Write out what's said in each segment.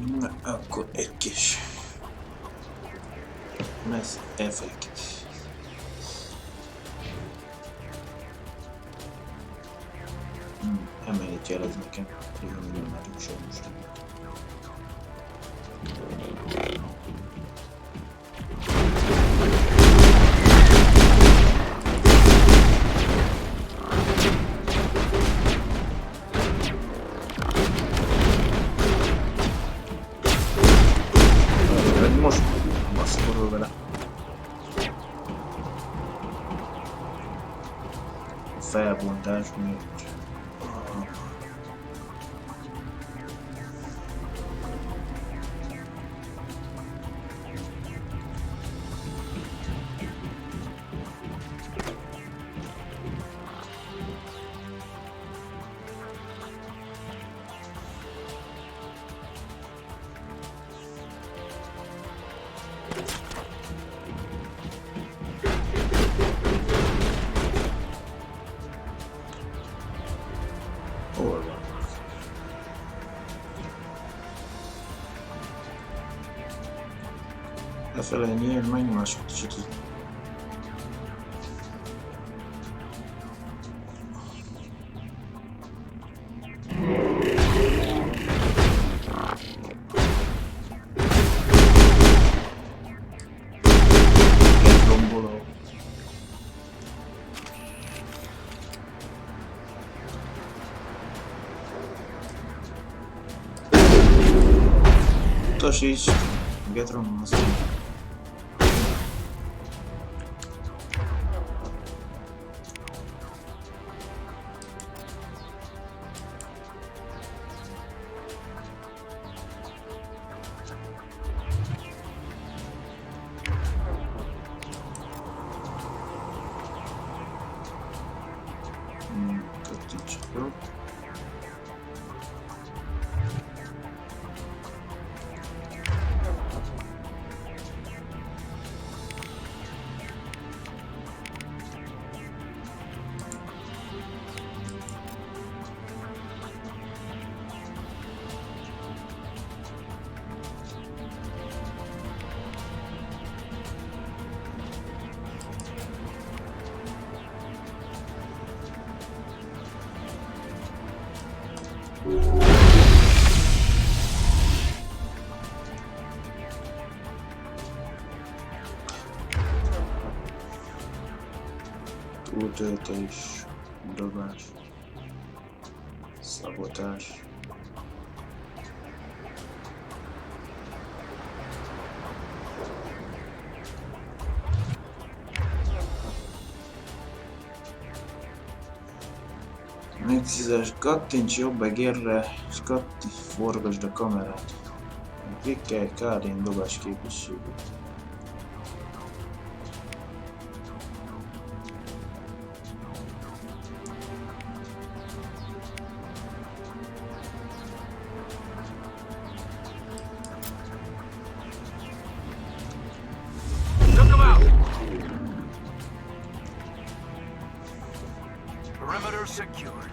Na, akkor egy kis Mass Effect. Emelni kell ez nekem, hogy nem látok sajnos. Most baszkorol vele. A felbontás miatt. Hol van? Lefele nyílt, megnyomások kicsit. Utasíts, get romolsz. Kattintsuk, jó? Túltöltés, dobás, szabotás. Megszízás, kattints jobb egérre, és forgasd a kamerát. Klikkelj KD-n dobás képességét. Perimeter secured.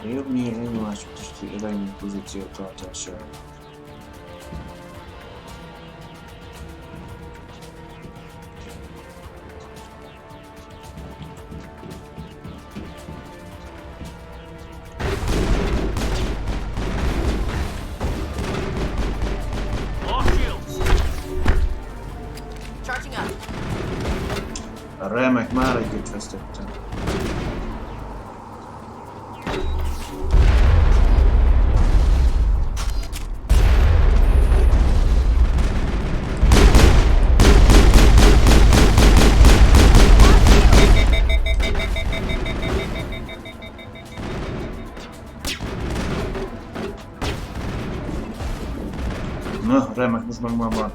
Jobb nyilvánulások és irányú pozíció tartására. A remek, már együtt vesztettem. Na, remek, most meg már van.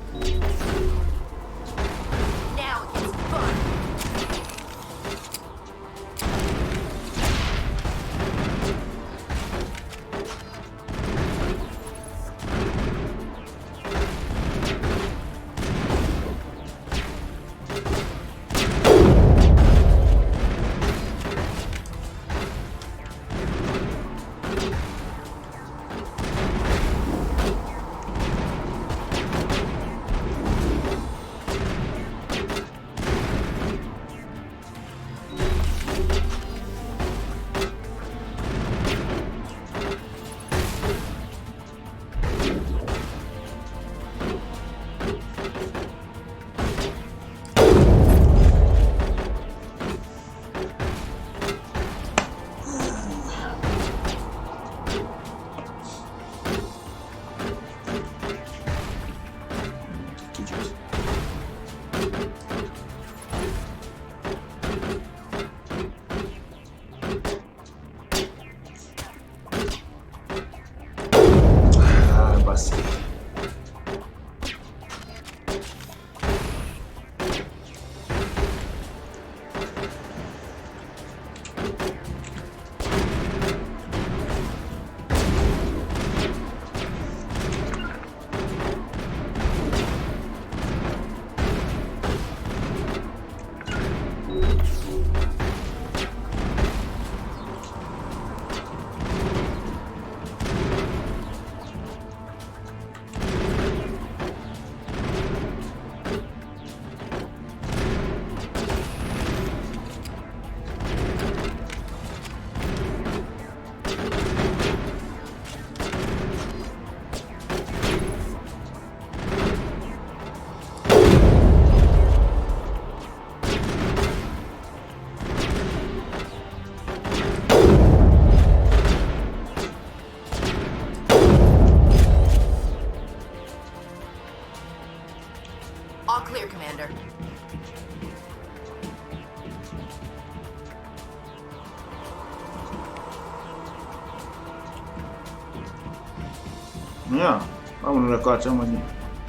Ja, amúgy akartam, hogy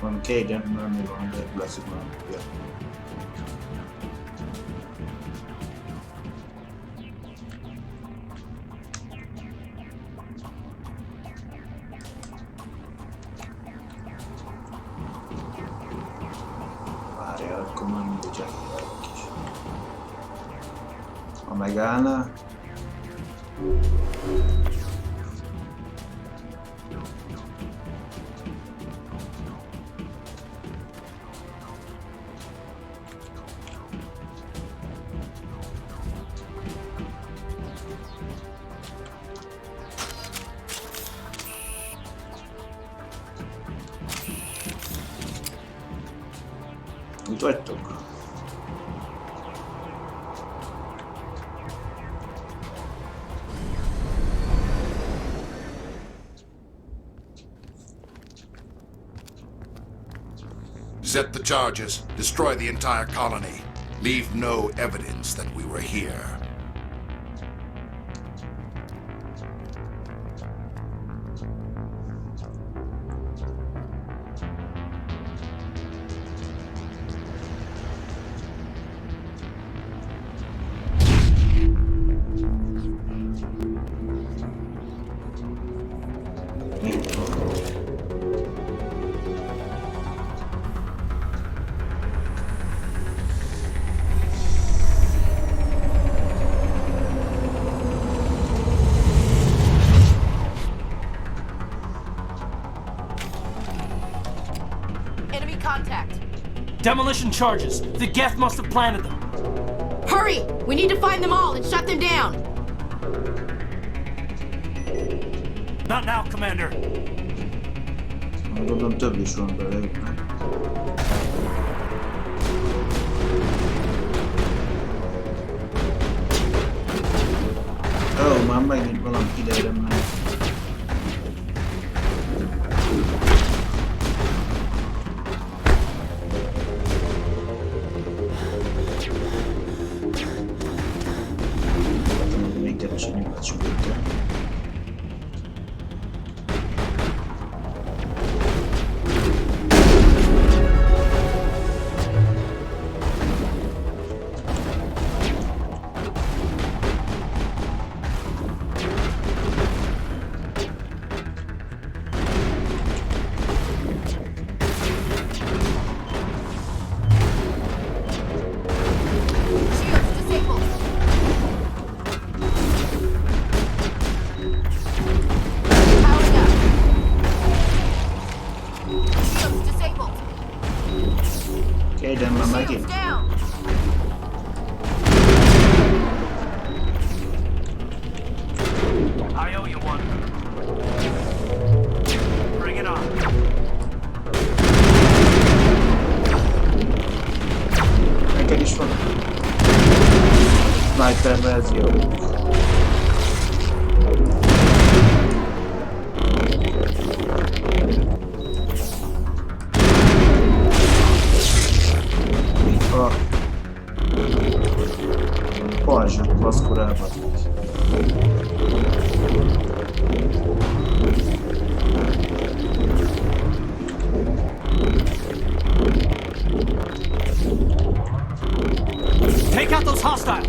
van Caden, mert mi van, de lesz itt már. Ja. Várjál, akkor már mindegy elmegyek is. Ha megállná... Itt vagytok? Set the charges. Destroy the entire colony. Leave no evidence that we were here. Enemy contact. Demolition charges. The Geth must have planted them. Hurry! We need to find them all and shut them down. Not now, Commander. Gondolom több is van belőle. Ó, már megint valami idejre megy. Még kevesen nyugat súlyítja. Shields disabled. Powering up. Shields disabled. Caden már Shields megint. down. I owe you one. Bring it on. Neked is van? Sniper verzió. A pajzsok baszkorában. Take out those hostiles.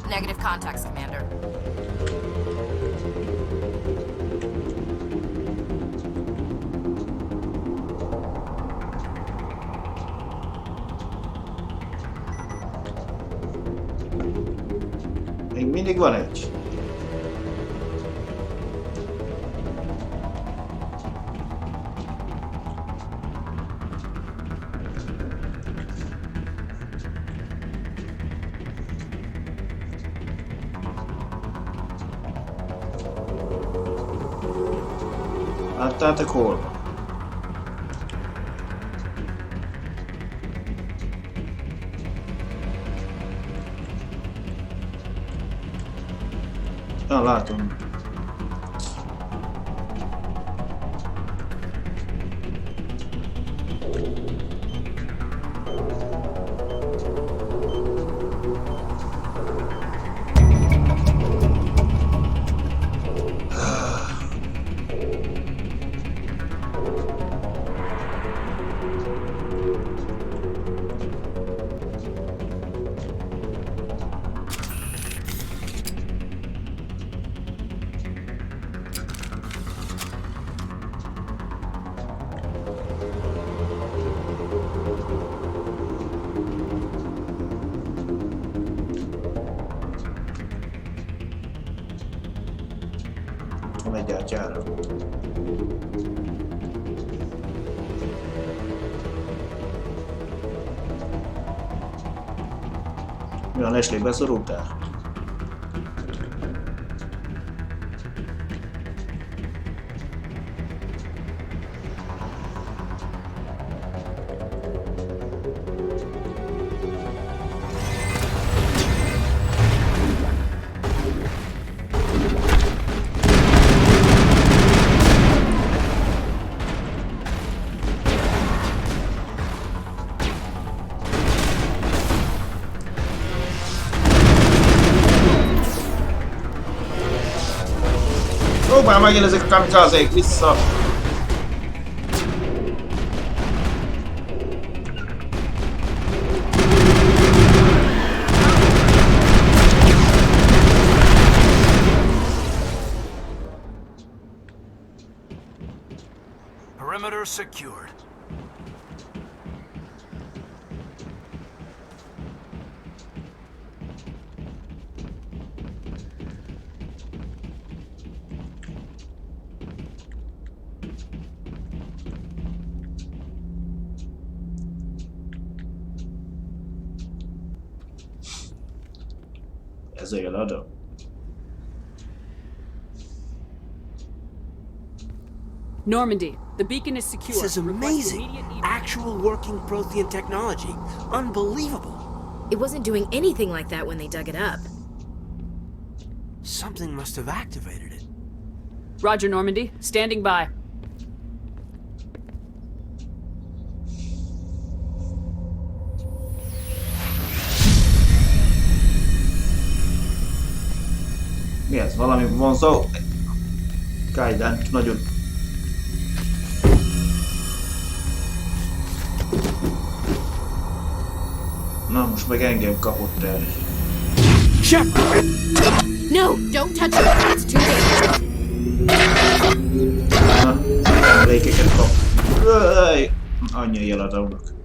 Negative contacts, Commander. Még mindig van egy. Láttátok hol? Ja, látom. Van egy gyártyára. Mi van, Ashley, beszorultál? Próbál megint ezek a kamikázék vissza! Perimeter secured. Ezért adom. Normandy, the beacon is secure. This is amazing. Actual working Prothean technology. Unbelievable. It wasn't doing anything like that when they dug it up. Something must have activated it. Roger, Normandy. Standing by. Mi ez? Valami vonzó? Kaidan nagyon... Na, most meg engem kapott el. No, don't touch it. It's too dangerous. Na, emlékeket kap. Ööööj! Annyi jeladónak.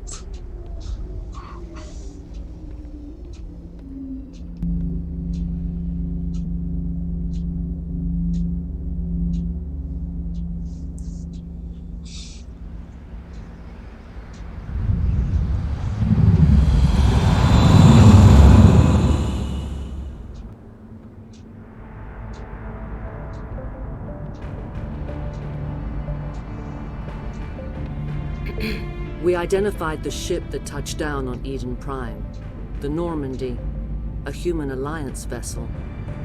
We identified the ship that touched down on Eden Prime. The Normandy, a human alliance vessel.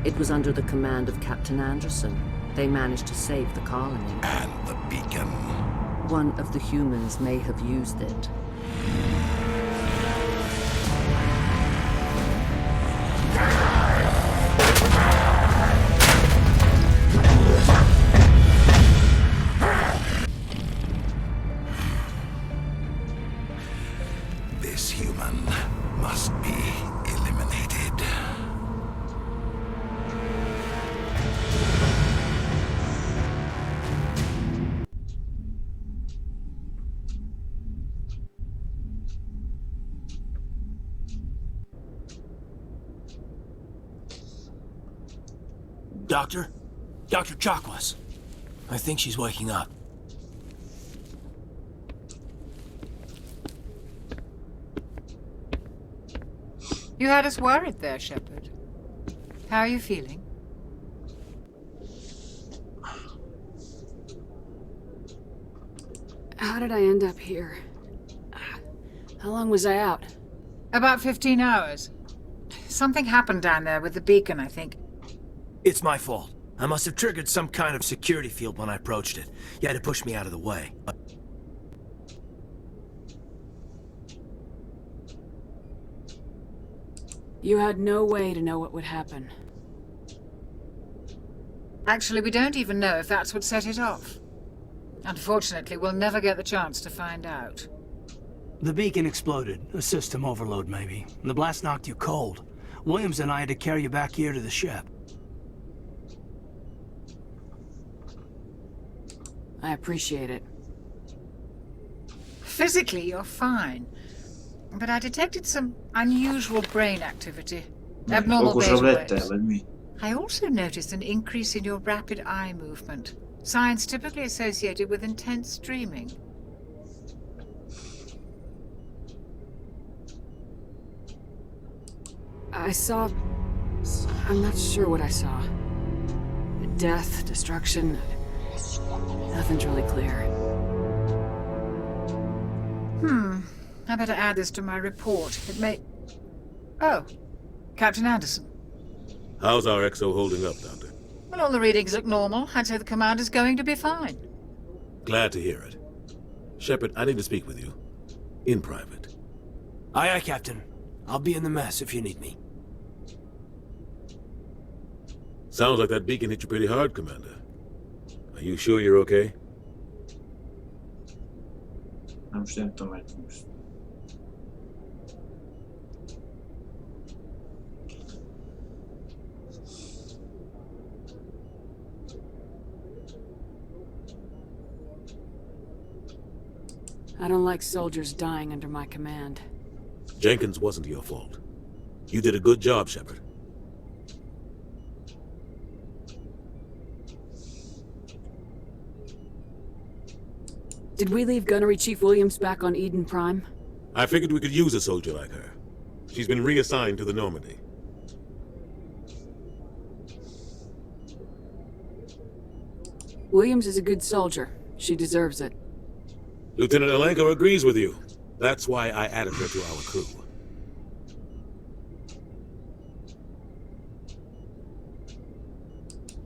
It was under the command of Captain Anderson. They managed to save the colony. And the beacon. One of the humans may have used it. This human must be eliminated. Doctor? Dr. Chakwas. I think she's waking up. You had us worried there, Shepard. How are you feeling? How did I end up here? How long was I out? About 15 hours. Something happened down there with the beacon, I think. It's my fault. I must have triggered some kind of security field when I approached it. You had to push me out of the way. You had no way to know what would happen. Actually, we don't even know if that's what set it off. Unfortunately, we'll never get the chance to find out. The beacon exploded. A system overload, maybe. The blast knocked you cold. Williams and I had to carry you back here to the ship. I appreciate it. Physically, you're fine. But I detected some unusual brain activity. Abnormal Okos beta lett waves. vagy mi? I also noticed an increase in your rapid eye movement. Signs typically associated with intense dreaming. I saw... I'm not sure what I saw. Death, destruction... Nothing's really clear. I better add this to my report. It may... Oh, Captain Anderson. How's our XO holding up, Doctor? Well, all the readings look normal. I'd say the commander's going to be fine. Glad to hear it. Shepard, I need to speak with you. In private. Aye, aye, Captain. I'll be in the mess if you need me. Sounds like that beacon hit you pretty hard, Commander. Are you sure you're okay? Most nem tudom, hogy most. I don't like soldiers dying under my command. Jenkins wasn't your fault. You did a good job, Shepard. Did we leave Gunnery Chief Williams back on Eden Prime? I figured we could use a soldier like her. She's been reassigned to the Normandy. Williams is a good soldier. She deserves it. Lieutenant Alenko agrees with you. That's why I added her to our crew.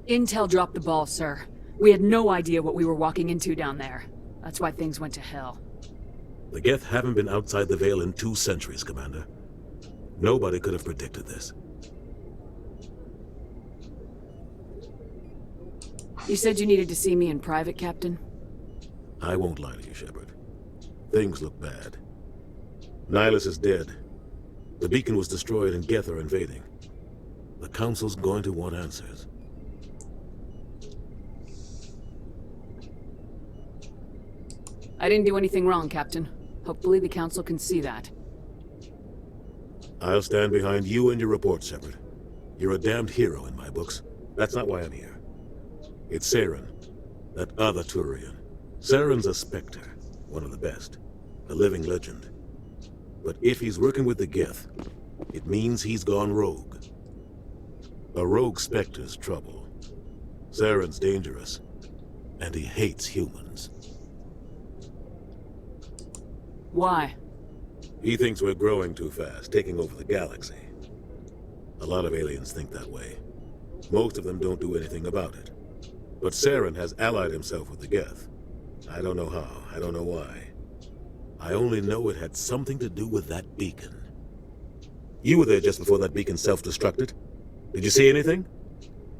Intel dropped the ball, sir. We had no idea what we were walking into down there. That's why things went to hell. The Geth haven't been outside the Veil in 2 centuries, Commander. Nobody could have predicted this. You said you needed to see me in private, Captain? I won't lie to you, Shepard. Things look bad. Nihilus is dead. The beacon was destroyed and Geth are invading. The Council's going to want answers. I didn't do anything wrong, Captain. Hopefully the Council can see that. I'll stand behind you and your report, Shepard. You're a damned hero in my books. That's not why I'm here. It's Saren, that other Turian. Saren's a Spectre, one of the best. A living legend. But if he's working with the Geth, it means he's gone rogue. A rogue Spectre's trouble. Saren's dangerous, and he hates humans. Why? He thinks we're growing too fast, taking over the galaxy. A lot of aliens think that way. Most of them don't do anything about it. But Saren has allied himself with the Geth. I don't know how, I don't know why. I only know it had something to do with that beacon. You were there just before that beacon self-destructed. Did you see anything?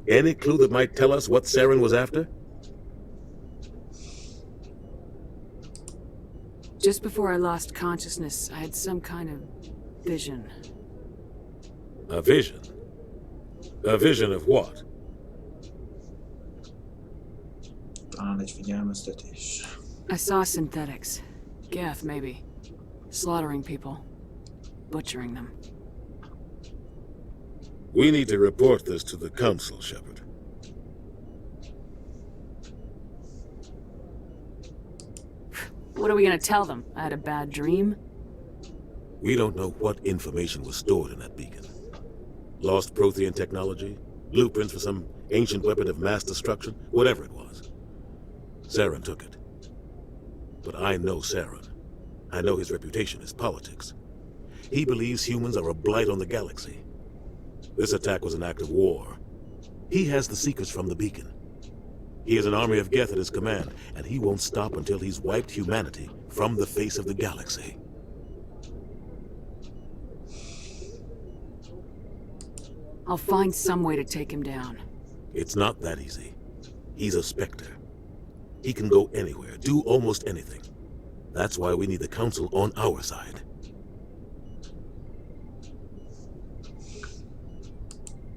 Any clue that might tell us what Saren was after? Just before I lost consciousness, I had some kind of vision. A vision? A vision of what? Talán egy figyelmeztetés. I saw synthetics. Geth, maybe. Slaughtering people. Butchering them. We need to report this to the Council, Shepard. What are we gonna tell them? I had a bad dream? We don't know what information was stored in that beacon. Lost Prothean technology, blueprints for some ancient weapon of mass destruction, whatever it was. Saren took it. But I know Saren. I know his reputation is politics. He believes humans are a blight on the galaxy. This attack was an act of war. He has the secrets from the beacon. He has an army of Geth at his command, and he won't stop until he's wiped humanity from the face of the galaxy. I'll find some way to take him down. It's not that easy. He's a Spectre. He can go anywhere, do almost anything. That's why we need the Council on our side.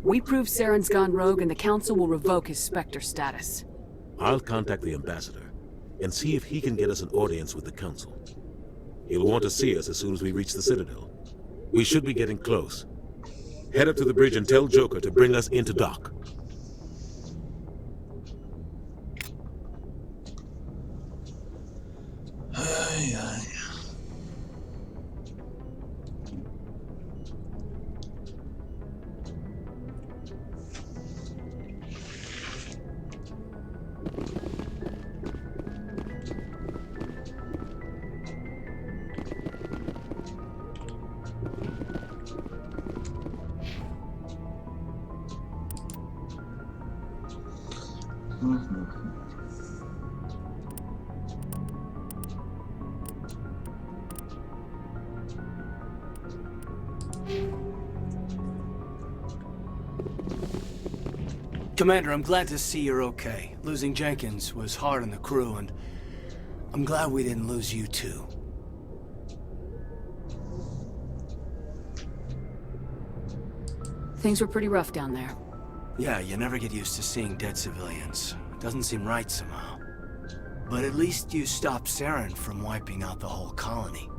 We prove Saren's gone rogue and the Council will revoke his Spectre status. I'll contact the Ambassador and see if he can get us an audience with the Council. He'll want to see us as soon as we reach the Citadel. We should be getting close. Head up to the bridge and tell Joker to bring us into dock. Ai, ai. Commander, I'm glad to see you're okay. Losing Jenkins was hard on the crew, and I'm glad we didn't lose you too. Things were pretty rough down there. Yeah, you never get used to seeing dead civilians. It doesn't seem right somehow. But at least you stopped Saren from wiping out the whole colony.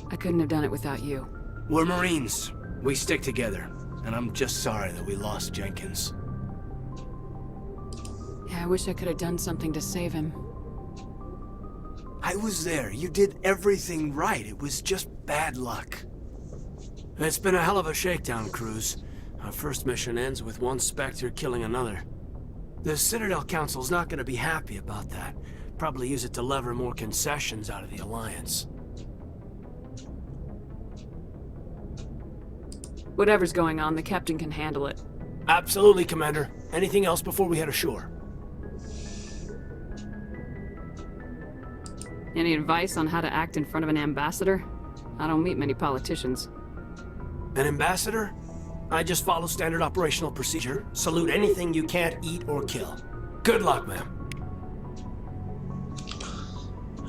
I couldn't have done it without you. We're Marines. We stick together. And I'm just sorry that we lost Jenkins. Yeah, I wish I could have done something to save him. I was there. You did everything right. It was just bad luck. It's been a hell of a shakedown, Cruz. Our first mission ends with one Spectre killing another. The Citadel Council's not gonna be happy about that. Probably use it to lever more concessions out of the Alliance. Whatever's going on, the captain can handle it. Absolutely, Commander. Anything else before we head ashore? Any advice on how to act in front of an ambassador? I don't meet many politicians. An ambassador? I just follow standard operational procedure. Salute anything you can't eat or kill. Good luck, ma'am.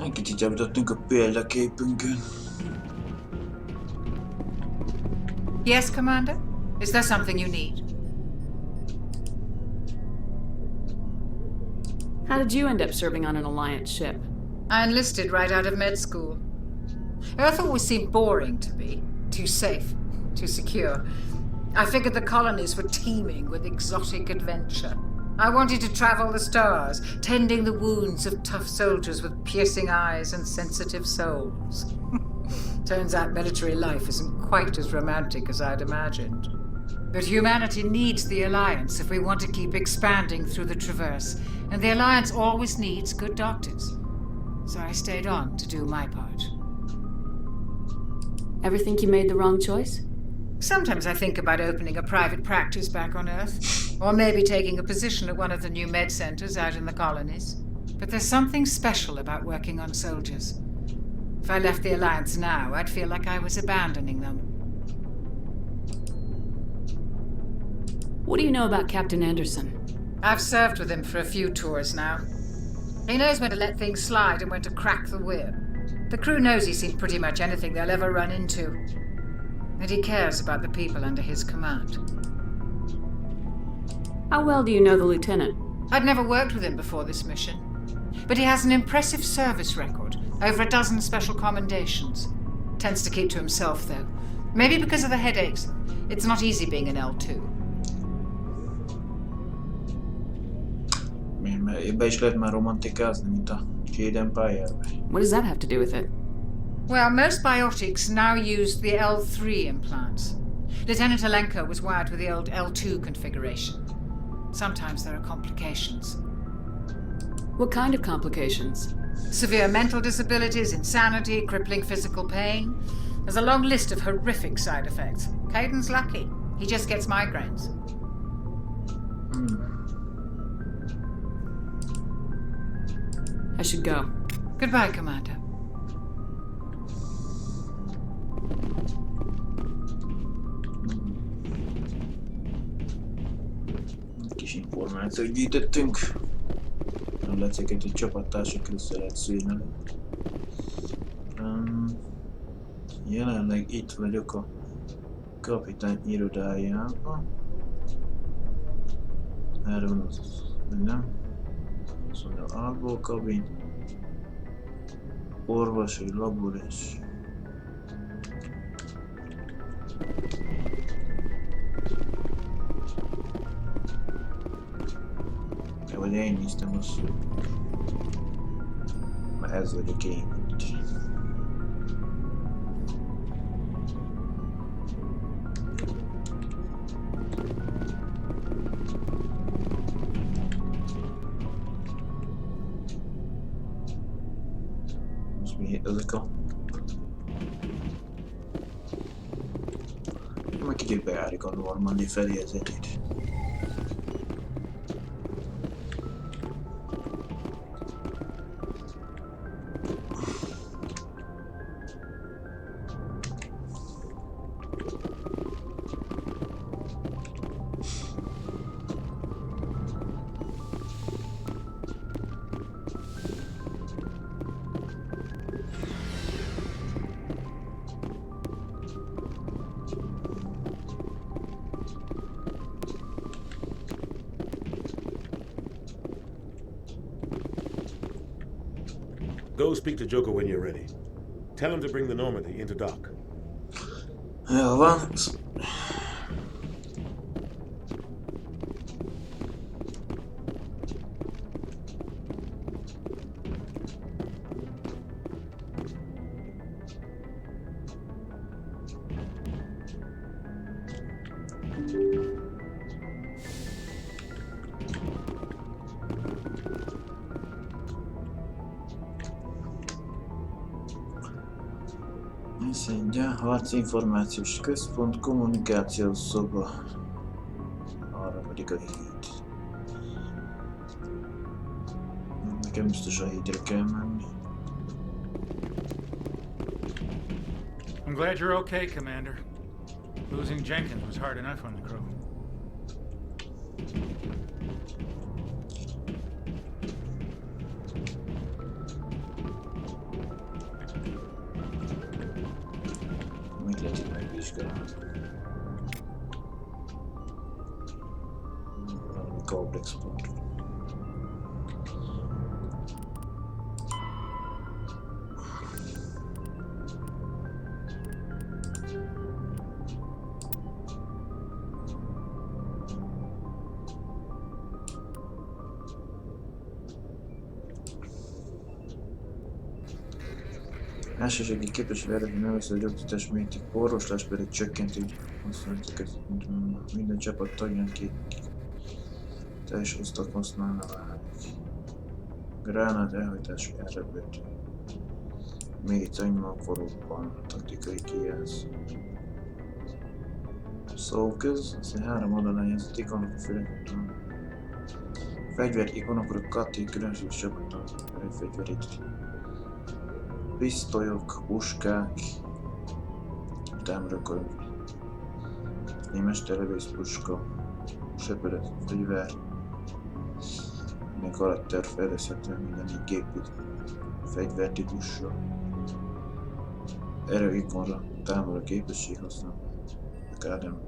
Ainakin sitä pitää niinku piellä keipynkyyn. Yes, Commander? Is there something you need? How did you end up serving on an Alliance ship? I enlisted right out of med school. Earth always seemed boring to me. Too safe, too secure. I figured the colonies were teeming with exotic adventure. I wanted to travel the stars, tending the wounds of tough soldiers with piercing eyes and sensitive souls. Turns out military life isn't quite as romantic as I'd imagined. But humanity needs the Alliance if we want to keep expanding through the Traverse, and the Alliance always needs good doctors. So I stayed on to do my part. Ever think you made the wrong choice? Sometimes I think about opening a private practice back on Earth, or maybe taking a position at one of the new med centers out in the colonies. But there's something special about working on soldiers. If I left the Alliance now, I'd feel like I was abandoning them. What do you know about Captain Anderson? I've served with him for a few tours now. He knows when to let things slide and when to crack the whip. The crew knows he's seen pretty much anything they'll ever run into. And he cares about the people under his command. How well do you know the Lieutenant? I'd never worked with him before this mission. But he has an impressive service record. Over a dozen special commendations. Tends to keep to himself, though. Maybe because of the headaches. It's not easy being an L2. Mihin me Be is lehet már romantikázni, mint a Jade Empire-ben. What does that have to do with it? Well, most biotics now use the L3 implants. Lieutenant Alenko was wired with the old L2 configuration. Sometimes there are complications. What kind of complications? Severe mental disabilities, insanity, crippling physical pain. There's a long list of horrific side effects. Caden's lucky. He just gets migraines. I should go. Goodbye, Commander. Kis információt gyűjtöttünk. Nem látszik, hogy csapattársak össze lehet szűrni. Jelenleg itt vagyok a kapitány irodájában. Erre van az, nem? Azt mondja, alvó kabin, orvosi labor és vagy én néztem azt, hogy már ez vagyok én itt. Most mi ezek a... Meg kicsit bejárik a Normandy felé ezért. Go speak to Joker when you're ready. Tell him to bring the Normandy into dock. Jó van. Harci információs központ, kommunikációs szoba. Arra pedig a híd. Nekem biztos a hídre kell menni. I'm glad you're okay, Commander. Losing Jenkins was hard enough on the crew. Complex pont. Elsőségi képességű eredmény növesztő egy oktatás mélyítik, orvoslás pedig csökkenti. Használjuk ezt minden csapat tagján ki teljes osztat használna válik. Gránát elhajtás elrebőt. Még anyma forróban taktikai kijelz. Szóköz, az 3 oldalán jelzett ikonok a főleg. Fegyver ikonokra Kati különböző csapaton fegyverét. Pisztolyok, puskák, támrakönyv, némes televészpuska, söpöret, fegyver, minden karakter fejleszthető minden gépi fegyvertípussal. Erő ikonra támad a képesség használ, akár nem.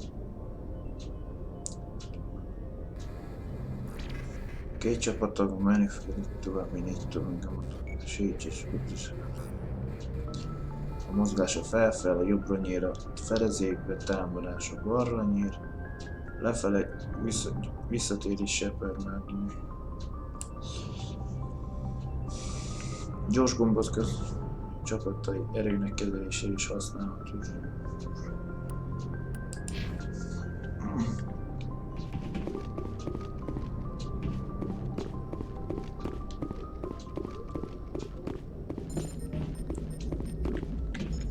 Két csapattagban menni fel, további 4 tovább, sétjes, a mozgás a felfel, a jobbra nyír a fedezékbe, támadás a balra nyír, lefele visszatéri seper már. Gyors gombozköz csapatai erőnek kezelésére is használható.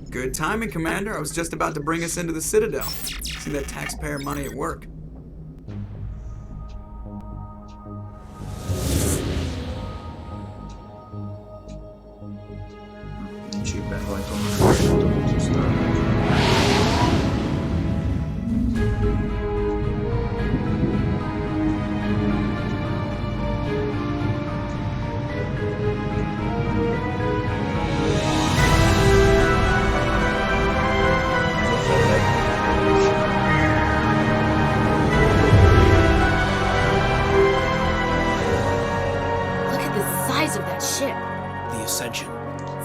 Good timing, Commander. I was just about to bring us into the Citadel. See that taxpayer money at work. Nincs így behajtom, nem tudom használni.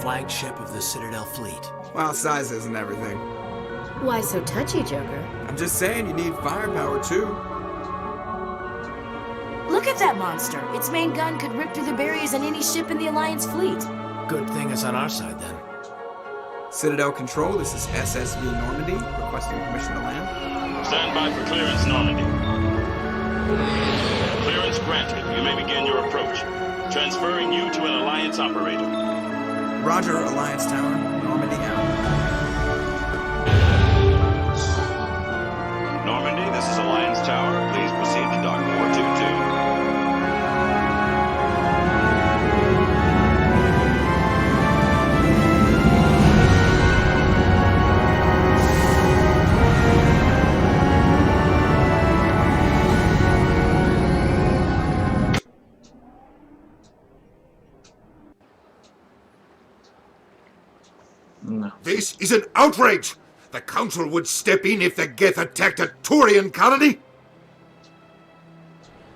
Flagship of the Citadel fleet. Well, size isn't everything. Why so touchy, Joker? I'm just saying you need firepower too. Look at that monster. Its main gun could rip through the barriers in any ship in the Alliance fleet. Good thing it's on our side then. Citadel Control, this is SSV Normandy, requesting permission to land. Stand by for clearance, Normandy. Clearance granted. You may begin your approach. Transferring you to an Alliance operator. Roger, Alliance Tower, Normandy out. Normandy, this is Alliance Tower. Please proceed to dock 422. No. This is an outrage! The Council would step in if the Geth attacked a Turian colony?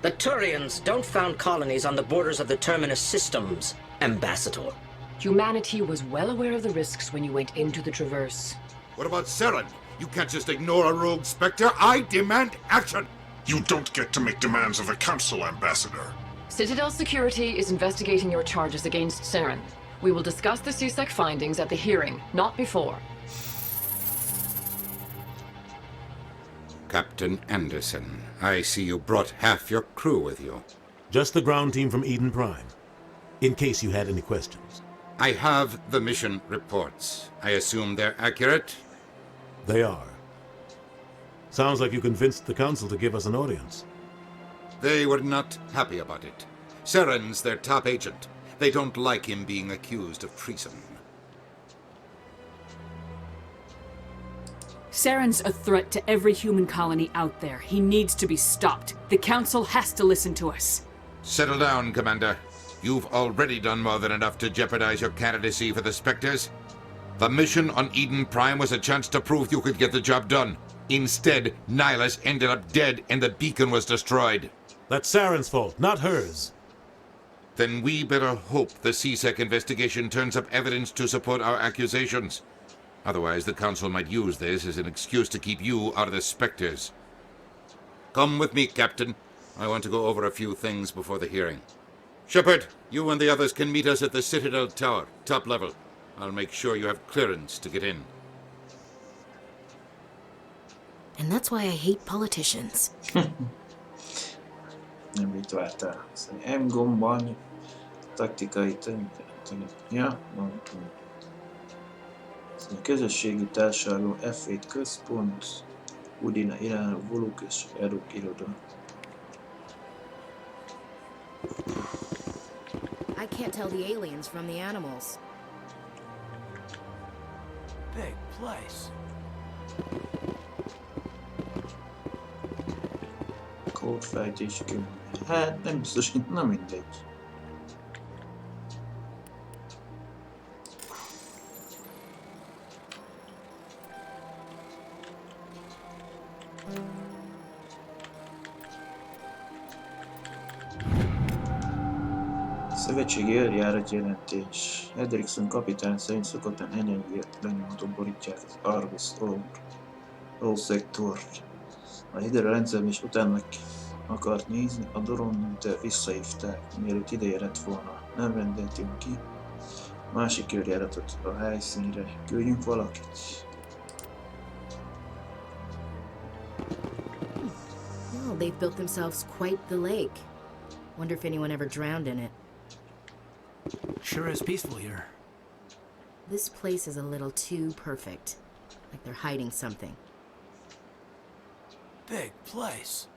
The Turians don't found colonies on the borders of the Terminus systems, Ambassador. Humanity was well aware of the risks when you went into the Traverse. What about Saren? You can't just ignore a rogue Spectre. I demand action! You don't get to make demands of the Council, Ambassador. Citadel Security is investigating your charges against Saren. We will discuss the CSEC findings at the hearing, not before. Captain Anderson, I see you brought half your crew with you. Just the ground team from Eden Prime, in case you had any questions. I have the mission reports. I assume they're accurate? They are. Sounds like you convinced the Council to give us an audience. They were not happy about it. Saren's their top agent. They don't like him being accused of treason. Saren's a threat to every human colony out there. He needs to be stopped. The Council has to listen to us. Settle down, Commander. You've already done more than enough to jeopardize your candidacy for the Spectres. The mission on Eden Prime was a chance to prove you could get the job done. Instead, Nihilus ended up dead and the beacon was destroyed. That's Saren's fault, not hers. Then we better hope the CSEC investigation turns up evidence to support our accusations. Otherwise, the Council might use this as an excuse to keep you out of the Spectres. Come with me, Captain. I want to go over a few things before the hearing. Shepard, you and the others can meet us at the Citadel Tower, top level. I'll make sure you have clearance to get in. And that's why I hate politicians. Nem mit vártál? M gomban taktikai ja, mondtam. Közösségi társadalom F7 központ, Udina irányú Voluk és Eruk iroda. I can't tell the aliens from the animals. Big place. Kódfejtés kell. Hát nem biztos, na mindegy. Szövetségi őrjárat jelentés. Hendrickson kapitány szerint szokatlan energiát lenyomatok borítják az Argus All szektort. A hidrorendszerben is utána akart nézni, a dron, de visszahívták, mielőtt ideérett volna. Nem rendeltünk ki. Másik őrjáratot a helyszínre. Küldjünk valakit. Well, they've built themselves quite the lake. Wonder if anyone ever drowned in it. Sure is peaceful here. This place is a little too perfect. Like they're hiding something. Big place.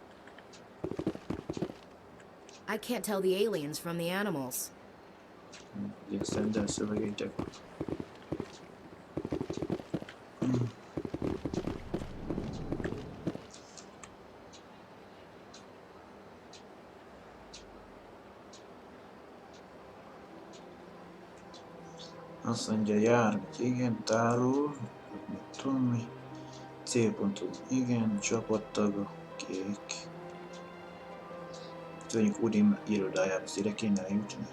I can't tell the aliens from the animals. Yes, and that's a very different. Azt mondja, járműt, igen, tárol, mit tudom mi. Célpontot, igen, csapattaga, kék. Mondjuk Udin irodájába, ide kéne eljutni.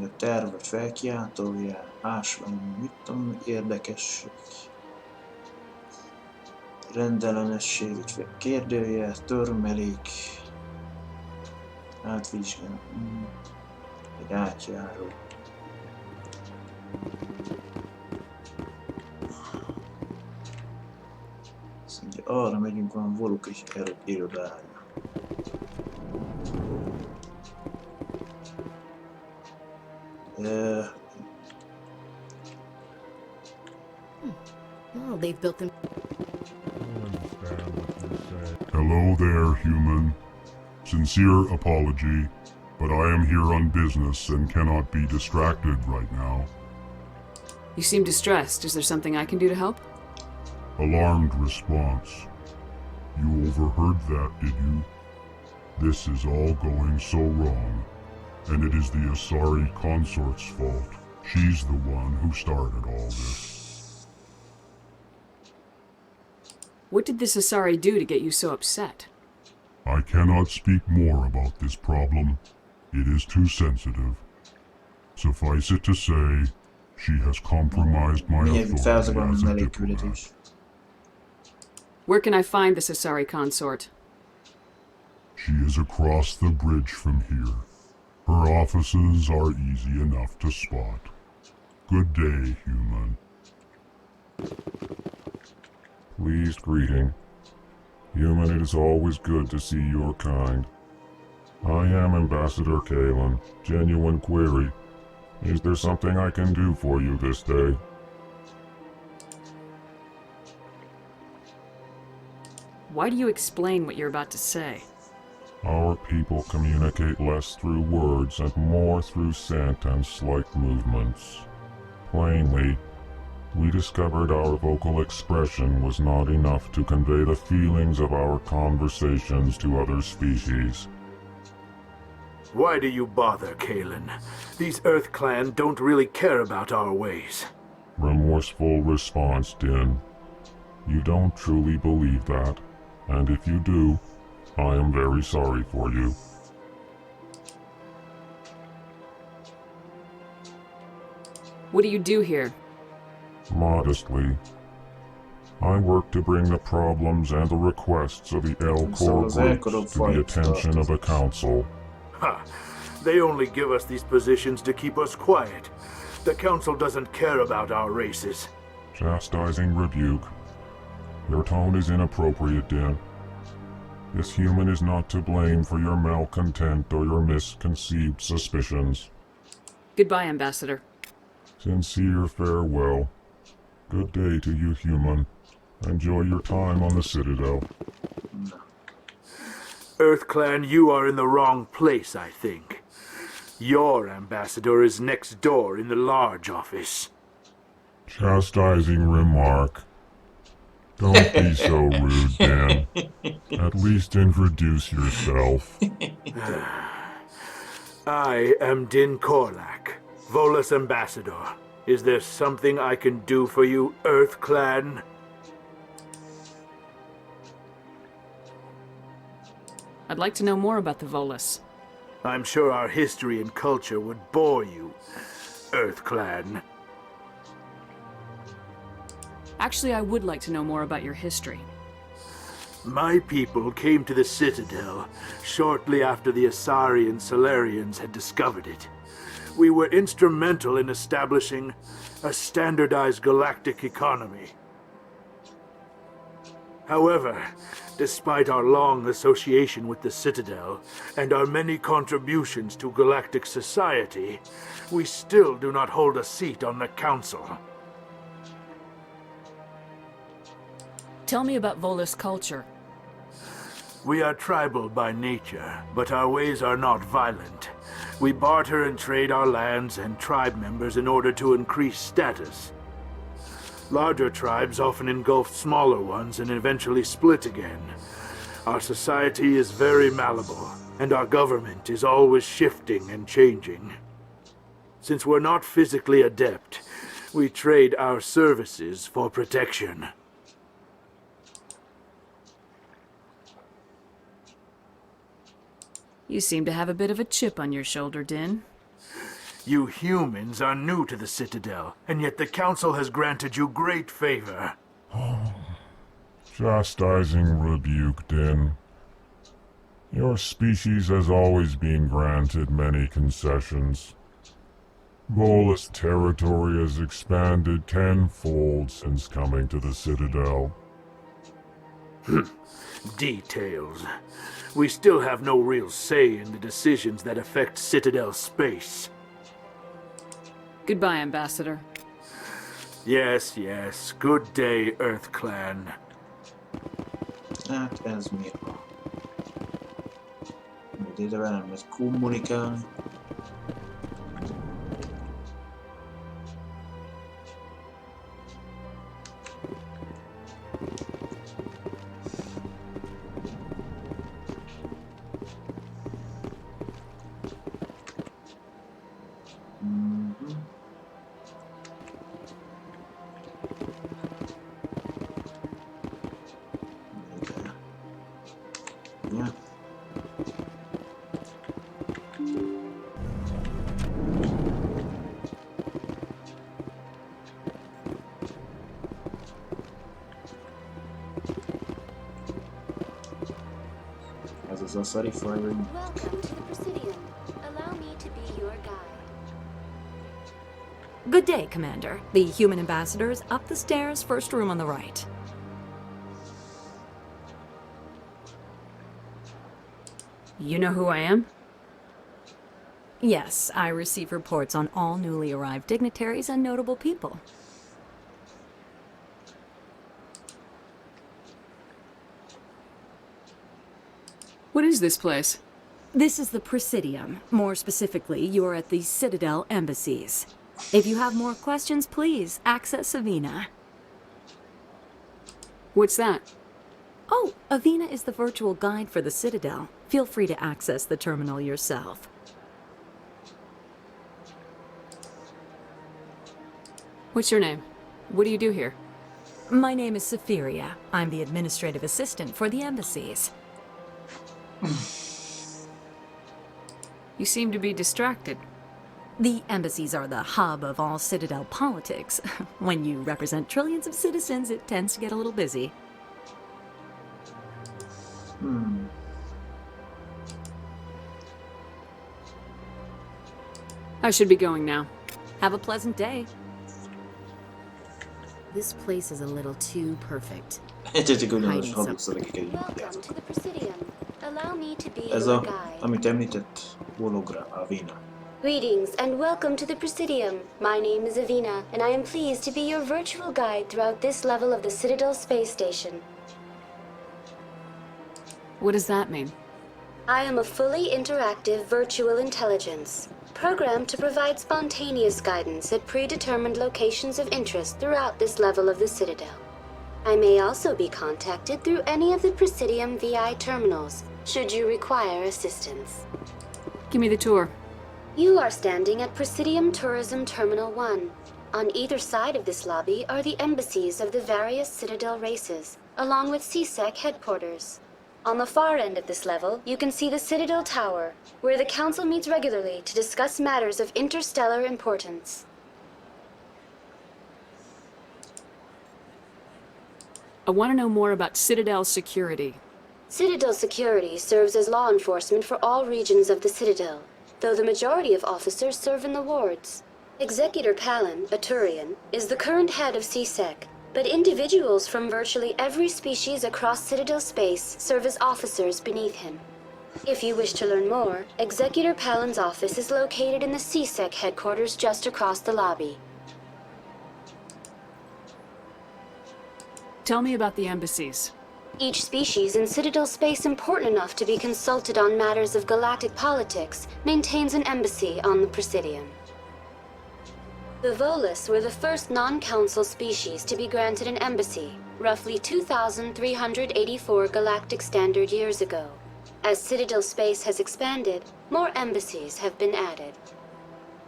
A tervet felkiáltója, ásvány, mit tudom, érdekesség. Rendellenesség, kérdője, törmelék. Átvizsgál. Egy átjáró. Azt mondja, arra megyünk, van Voluk és irodája. Well, they've built them. Hello there, human. Sincere apology, but I am here on business and cannot be distracted right now. You seem distressed. Is there something I can do to help? Alarmed response. You overheard that, did you? This is all going so wrong, and it is the Asari consort's fault. She's the one who started all this. What did this Asari do to get you so upset? I cannot speak more about this problem. It is too sensitive. Suffice it to say, she has compromised my authority as a diplomat. Where can I find this Asari consort? She is across the bridge from here. Her offices are easy enough to spot. Good day, human. Pleased greeting. Human, it is always good to see your kind. I am Ambassador Kalen. Genuine query. Is there something I can do for you this day? Why do you explain what you're about to say? Our people communicate less through words and more through scent and slight movements. Plainly, we discovered our vocal expression was not enough to convey the feelings of our conversations to other species. Why do you bother, Kalen? These Earth Clan don't really care about our ways. Remorseful response, Din. You don't truly believe that, and if you do, I am very sorry for you. What do you do here? Modestly, I work to bring the problems and the requests of the L Corps groups to the attention of the Council. Ha! They only give us these positions to keep us quiet. The Council doesn't care about our races. Chastising rebuke. Your tone is inappropriate, Din. This human is not to blame for your malcontent or your misconceived suspicions. Goodbye, Ambassador. Sincere farewell. Good day to you, human. Enjoy your time on the Citadel. Earth Clan, you are in the wrong place, I think. Your ambassador is next door in the large office. Chastising remark. Don't be so rude, Dan. At least introduce yourself. I am Din Korlak, Volus ambassador. Is there something I can do for you, Earth Clan? I'd like to know more about the Volus. I'm sure our history and culture would bore you, Earth Clan. Actually, I would like to know more about your history. My people came to the Citadel shortly after the Asari and Solarians had discovered it. we were instrumental in establishing a standardized galactic economy. However, despite our long association with the Citadel and our many contributions to galactic society, we still do not hold a seat on the Council. Tell me about Volus culture. We are tribal by nature, but our ways are not violent. We barter and trade our lands and tribe members in order to increase status. Larger tribes often engulf smaller ones and eventually split again. Our society is very malleable, and our government is always shifting and changing. Since we're not physically adept, we trade our services for protection. You seem to have a bit of a chip on your shoulder, Din. You humans are new to the Citadel, and yet the Council has granted you great favor. Chastising rebuke, Din. Your species has always been granted many concessions. Volus territory has expanded tenfold since coming to the Citadel. Details. We still have no real say in the decisions that affect Citadel space. Goodbye, Ambassador. Yes, yes. Good day, Earth Clan. Hát ez mi a... Majd ide velem lesz kommunikálni. Ez az a szari faj, vagy... Welcome to the Presidium. Allow me to be your guide. Good day, Commander. The human ambassador is up the stairs, first room on the right. You know who I am? Yes, I receive reports on all newly arrived dignitaries and notable people. What is this place? This is the Presidium. More specifically, you are at the Citadel embassies. If you have more questions, please access Avina. What's that? Oh, Avina is the virtual guide for the Citadel. Feel free to access the terminal yourself. What's your name? What do you do here? My name is Safiria. I'm the administrative assistant for the embassies. You seem to be distracted. The embassies are the hub of all Citadel politics. When you represent trillions of citizens, it tends to get a little busy. I should be going now. Have a pleasant day. This place is a little too perfect. Hiding something. Welcome to the Presidium. Allow me to be Ez your a, guide. amit említett, hologram, Avina. Greetings and welcome to the Presidium. My name is Avina, and I am pleased to be your virtual guide throughout this level of the Citadel space station. What does that mean? I am a fully interactive virtual intelligence, programmed to provide spontaneous guidance at predetermined locations of interest throughout this level of the Citadel. I may also be contacted through any of the Presidium VI terminals, should you require assistance. Give me the tour. You are standing at Presidium Tourism Terminal 1. On either side of this lobby are the embassies of the various Citadel races, along with CSEC headquarters. On the far end of this level, you can see the Citadel Tower, where the Council meets regularly to discuss matters of interstellar importance. I want to know more about Citadel security. Citadel security serves as law enforcement for all regions of the Citadel. though the majority of officers serve in the wards. Executor Palin, a Turian, is the current head of CSEC, but individuals from virtually every species across Citadel space serve as officers beneath him. If you wish to learn more, Executor Palin's office is located in the CSEC headquarters just across the lobby. Tell me about the embassies. Each species in Citadel space important enough to be consulted on matters of galactic politics maintains an embassy on the Presidium. The Volus were the first non-council species to be granted an embassy, roughly 2,384 galactic standard years ago. As Citadel space has expanded, more embassies have been added.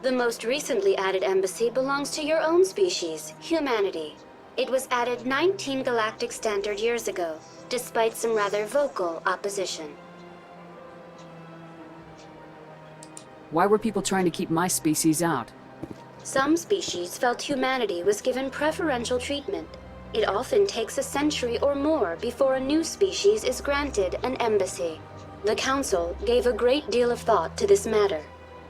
The most recently added embassy belongs to your own species, humanity. It was added 19 galactic standard years ago, despite some rather vocal opposition. Why were people trying to keep my species out? Some species felt humanity was given preferential treatment. It often takes a century or more before a new species is granted an embassy. The Council gave a great deal of thought to this matter.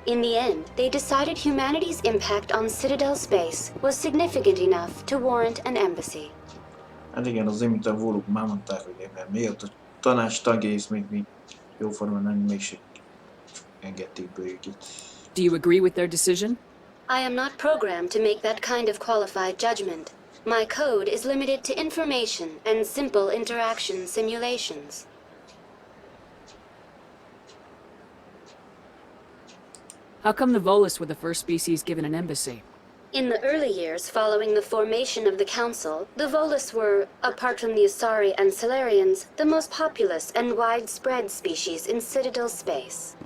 In the end, they decided humanity's impact on Citadel space was significant enough to warrant an embassy. Hát igen, azért, mint a Voluk már mondták, hogy mert miért a tanács tagjai még jóformán nem mégsem engedték be őket. Do you agree with their decision? I am not programmed to make that kind of qualified judgment. My code is limited to information and simple interaction simulations. How come the Volus were the first species given an embassy? In the early years following the formation of the Council, the Volus were, apart from the Asari and Solarians, the most populous and widespread species in Citadel space.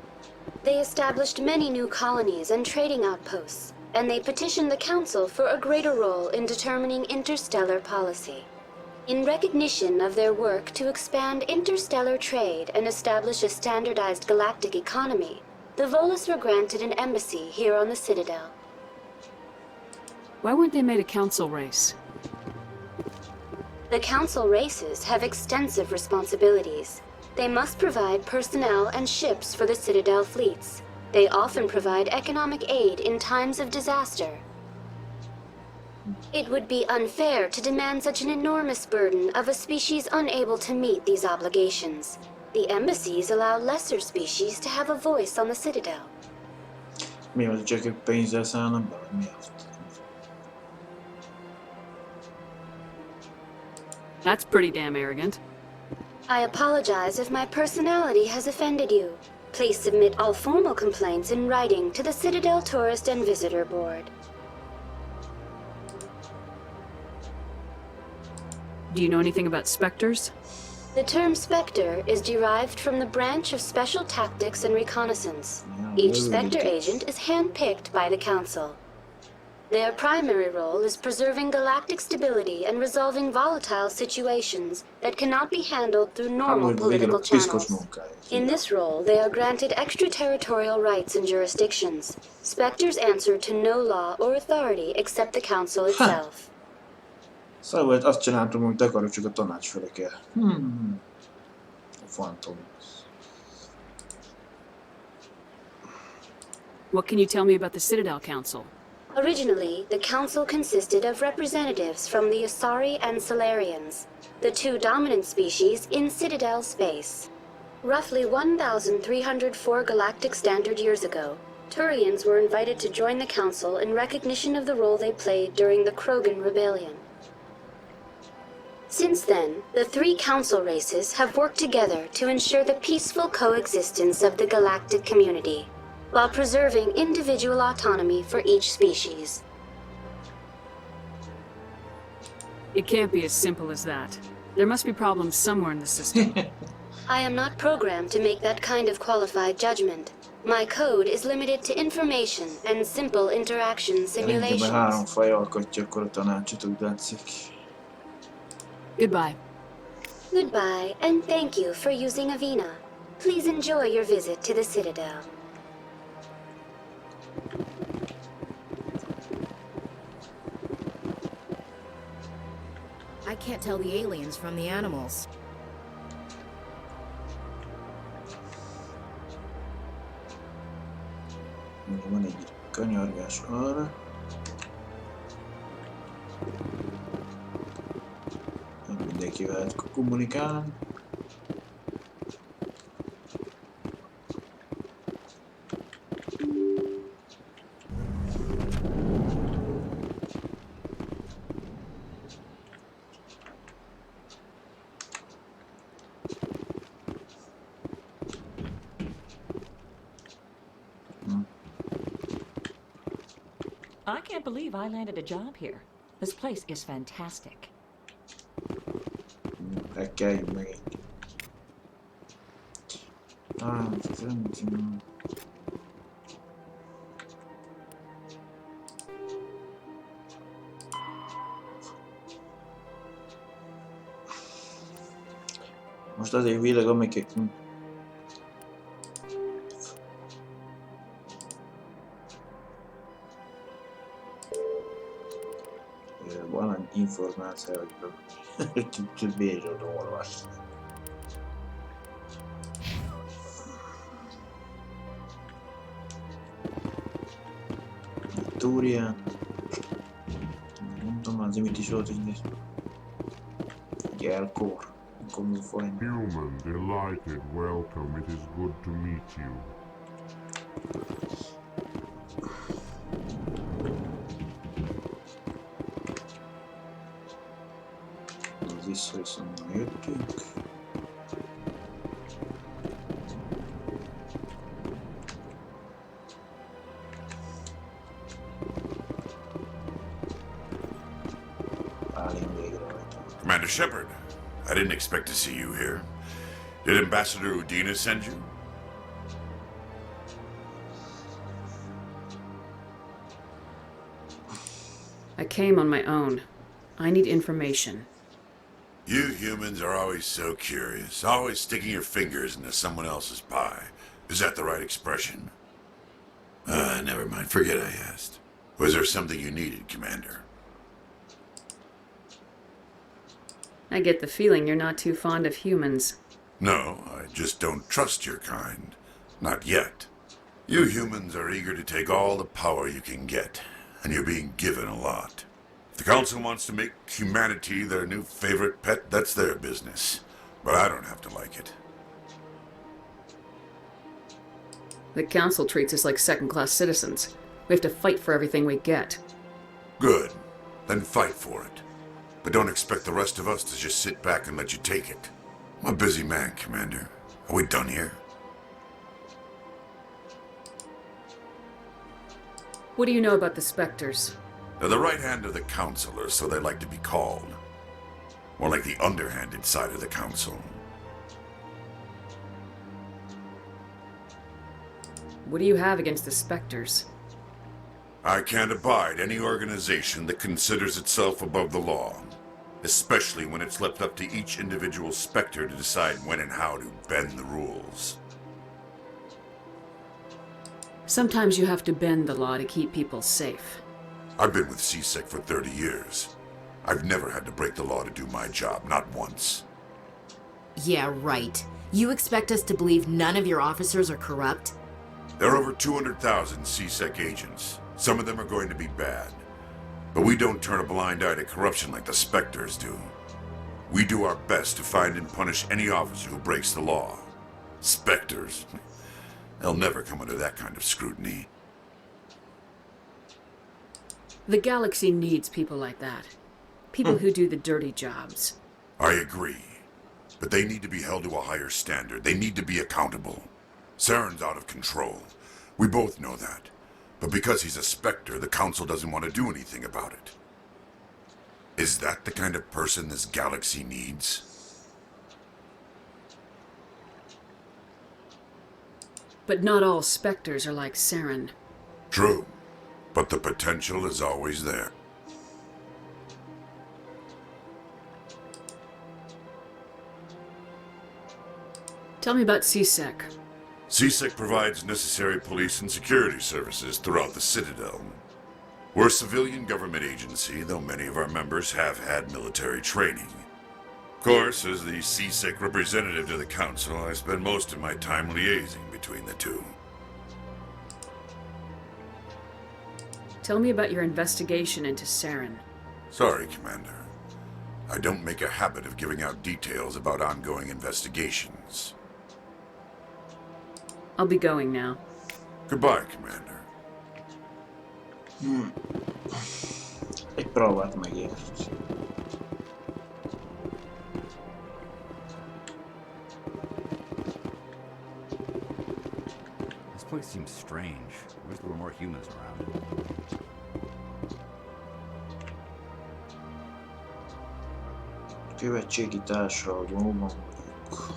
They established many new colonies and trading outposts, and they petitioned the Council for a greater role in determining interstellar policy. In recognition of their work to expand interstellar trade and establish a standardized galactic economy, the Volus were granted an embassy here on the Citadel. Why weren't they made a council race? The Council races have extensive responsibilities. They must provide personnel and ships for the Citadel fleets. They often provide economic aid in times of disaster. It would be unfair to demand such an enormous burden of a species unable to meet these obligations. The embassies allow lesser species to have a voice on the Citadel. Mi az, csak ők pénzzel szállnak be, vagy mi az? That's pretty damn arrogant. I apologize if my personality has offended you. Please submit all formal complaints in writing to the Citadel Tourist and Visitor Board. Do you know anything about specters? The term Spectre is derived from the branch of Special Tactics and Reconnaissance. Each Spectre agent is handpicked by the Council. Their primary role is preserving galactic stability and resolving volatile situations that cannot be handled through normal political channels. In this role, they are granted extraterritorial rights and jurisdictions. Spectres answer to no law or authority except the Council itself. Szóval azt csináltam, hogy akarok, csak a tanács fele kell. A Phantom. What can you tell me about the Citadel Council? Originally, the Council consisted of representatives from the Asari and Solarians, the two dominant species in Citadel space. Roughly 1,304 galactic standard years ago, Turians were invited to join the Council in recognition of the role they played during the Krogan Rebellion. Since then, the three Council races have worked together to ensure the peaceful coexistence of the galactic community, while preserving individual autonomy for each species. It can't be as simple as that. There must be problems somewhere in the system. I am not programmed to make that kind of qualified judgment. My code is limited to information and simple interaction simulations. Három faj alkotja akkor a tanácsot, úgy látszik. Goodbye. Goodbye, and thank you for using Avina. Please enjoy your visit to the Citadel. I can't tell the aliens from the animals. Kanyargás arra. Nem mindenkivel lehet kommunikálni. I can't believe I landed a job here. This place is fantastic. Hackeljünk meg egy. Szerintem... Most azért világ, amiket... Van egy információ, hogy csak bírod olvasni. Túria. Nem tudom, azért mit is volt így. Jelkor. Human, delighted, welcome. It is good to meet you. Vissza-vissza jöttünk. Commander Shepard, I didn't expect to see you here. Did Ambassador Udina send you? I came on my own. I need information. You humans are always so curious, always sticking your fingers into someone else's pie. Is that the right expression? Never mind, forget I asked. Was there something you needed, Commander? I get the feeling you're not too fond of humans. No, I just don't trust your kind. Not yet. You humans are eager to take all the power you can get, and you're being given a lot. If the Council wants to make humanity their new favorite pet, that's their business. But I don't have to like it. The Council treats us like second-class citizens. We have to fight for everything we get. Good. Then fight for it. But don't expect the rest of us to just sit back and let you take it. I'm a busy man, Commander. Are we done here? What do you know about the Spectres? They're the right hand of the Council, or so they like to be called. More like the underhanded side of the Council. What do you have against the Spectres? I can't abide any organization that considers itself above the law. Especially when it's left up to each individual Spectre to decide when and how to bend the rules. Sometimes you have to bend the law to keep people safe. I've been with CSEC for 30 years. I've never had to break the law to do my job, not once. Yeah, right. You expect us to believe none of your officers are corrupt? There are over 200,000 CSEC agents. Some of them are going to be bad. But we don't turn a blind eye to corruption like the Spectres do. We do our best to find and punish any officer who breaks the law. Spectres? They'll never come under that kind of scrutiny. The galaxy needs people like that. People who do the dirty jobs. I agree. But they need to be held to a higher standard. They need to be accountable. Saren's out of control. We both know that. But because he's a Spectre, the Council doesn't want to do anything about it. Is that the kind of person this galaxy needs? But not all Spectres are like Saren. True. But the potential is always there. Tell me about CSEC. CSEC provides necessary police and security services throughout the Citadel. We're a civilian government agency, though many of our members have had military training. Of course, as the CSEC representative to the Council, I spend most of my time liaising between the two. Tell me about your investigation into Saren. Sorry, Commander. I don't make a habit of giving out details about ongoing investigations. I'll be going now. Goodbye, Commander. Egy próbát megért. This place seems strange. I wish there were more humans around. Követségi társadalomban vagyunk.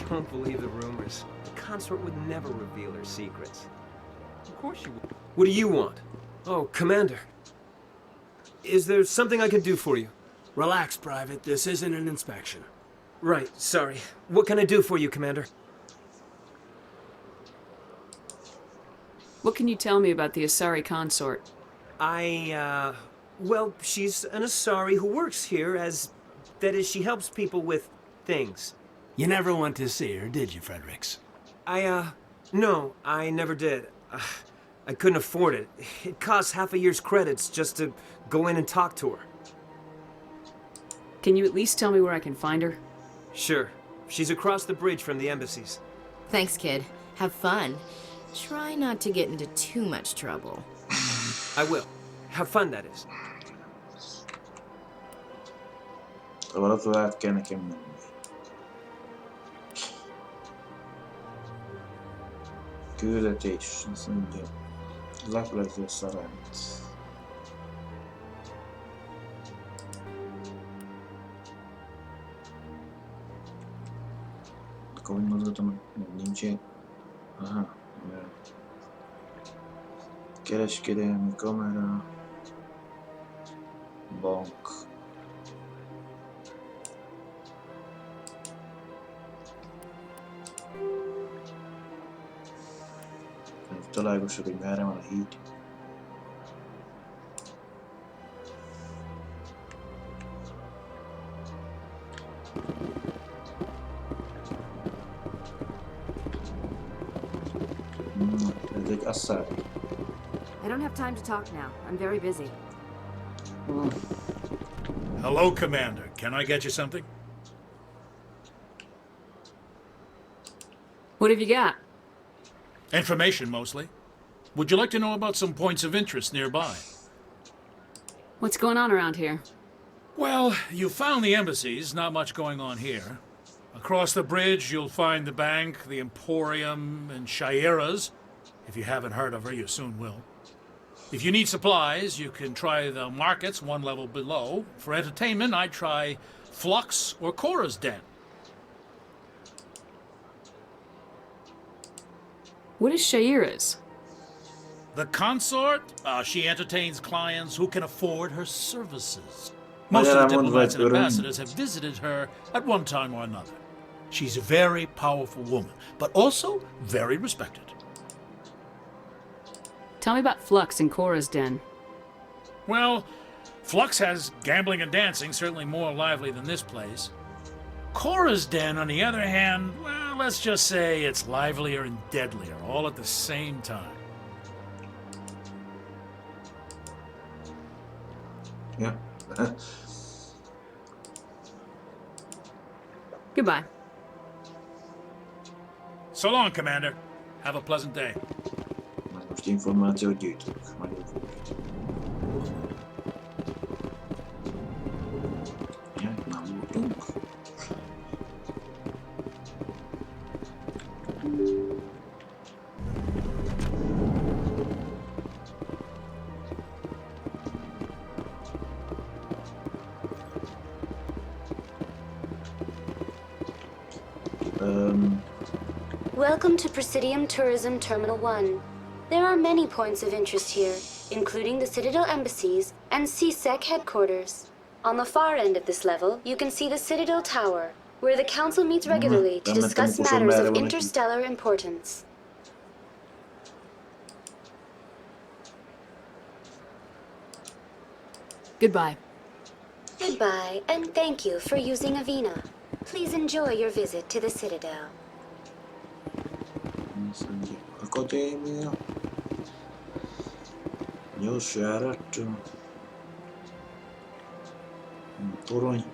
Don't believe the rumors. The consort would never reveal her secrets. Of course you would. What do you want? Oh, Commander. Is there something I can do for you? Relax, Private. This isn't an inspection. Right, sorry. What can I do for you, Commander? What can you tell me about the Asari consort? Well, she's an Asari who works here that is, she helps people with things. You never went to see her, did you, Fredericks? No, I never did. I couldn't afford it. It costs half a year's credits just to go in and talk to her. Can you at least tell me where I can find her? Sure. She's across the bridge from the embassies. Thanks, kid. Have fun. Try not to get into too much trouble. I will. Have fun, that is. Valahol át kell nekem menni. Küldetés, azt mondja. Leplező szerint. Akkor úgy mozgatom, hogy nincs ilyen. Aha. Kereskedelmi kamera. Bank. Találgassuk, hogy merre van a híd. Ez egy asszály. I don't have time to talk now. I'm very busy. Hello, Commander. Can I get you something? What have you got? Information, mostly. Would you like to know about some points of interest nearby? What's going on around here? Well, you found the embassies, not much going on here. Across the bridge, you'll find the bank, the Emporium, and Shaira's. If you haven't heard of her, you soon will. If you need supplies, you can try the markets one level below. For entertainment, I'd try Flux or Cora's Den. What is Shaira's? The consort? She entertains clients who can afford her services. Most of the diplomats and ambassadors have visited her at one time or another. She's a very powerful woman, but also very respected. Tell me about Flux and Cora's Den. Well, Flux has gambling and dancing, certainly more lively than this place. Cora's Den, on the other hand, well, let's just say it's livelier and deadlier, all at the same time. Yeah. Goodbye. So long, Commander. Have a pleasant day. Most információt gyűjtök. Majd jövök. Ja, nem voltunk. Welcome to Presidium Tourism Terminal 1. There are many points of interest here, including the Citadel embassies and CSEC headquarters. On the far end of this level, you can see the Citadel Tower, where the Council meets regularly to discuss matters of interstellar importance. Goodbye. Goodbye, and thank you for using Avina. Please enjoy your visit to the Citadel. Akadémia. Nyos járat. Torony.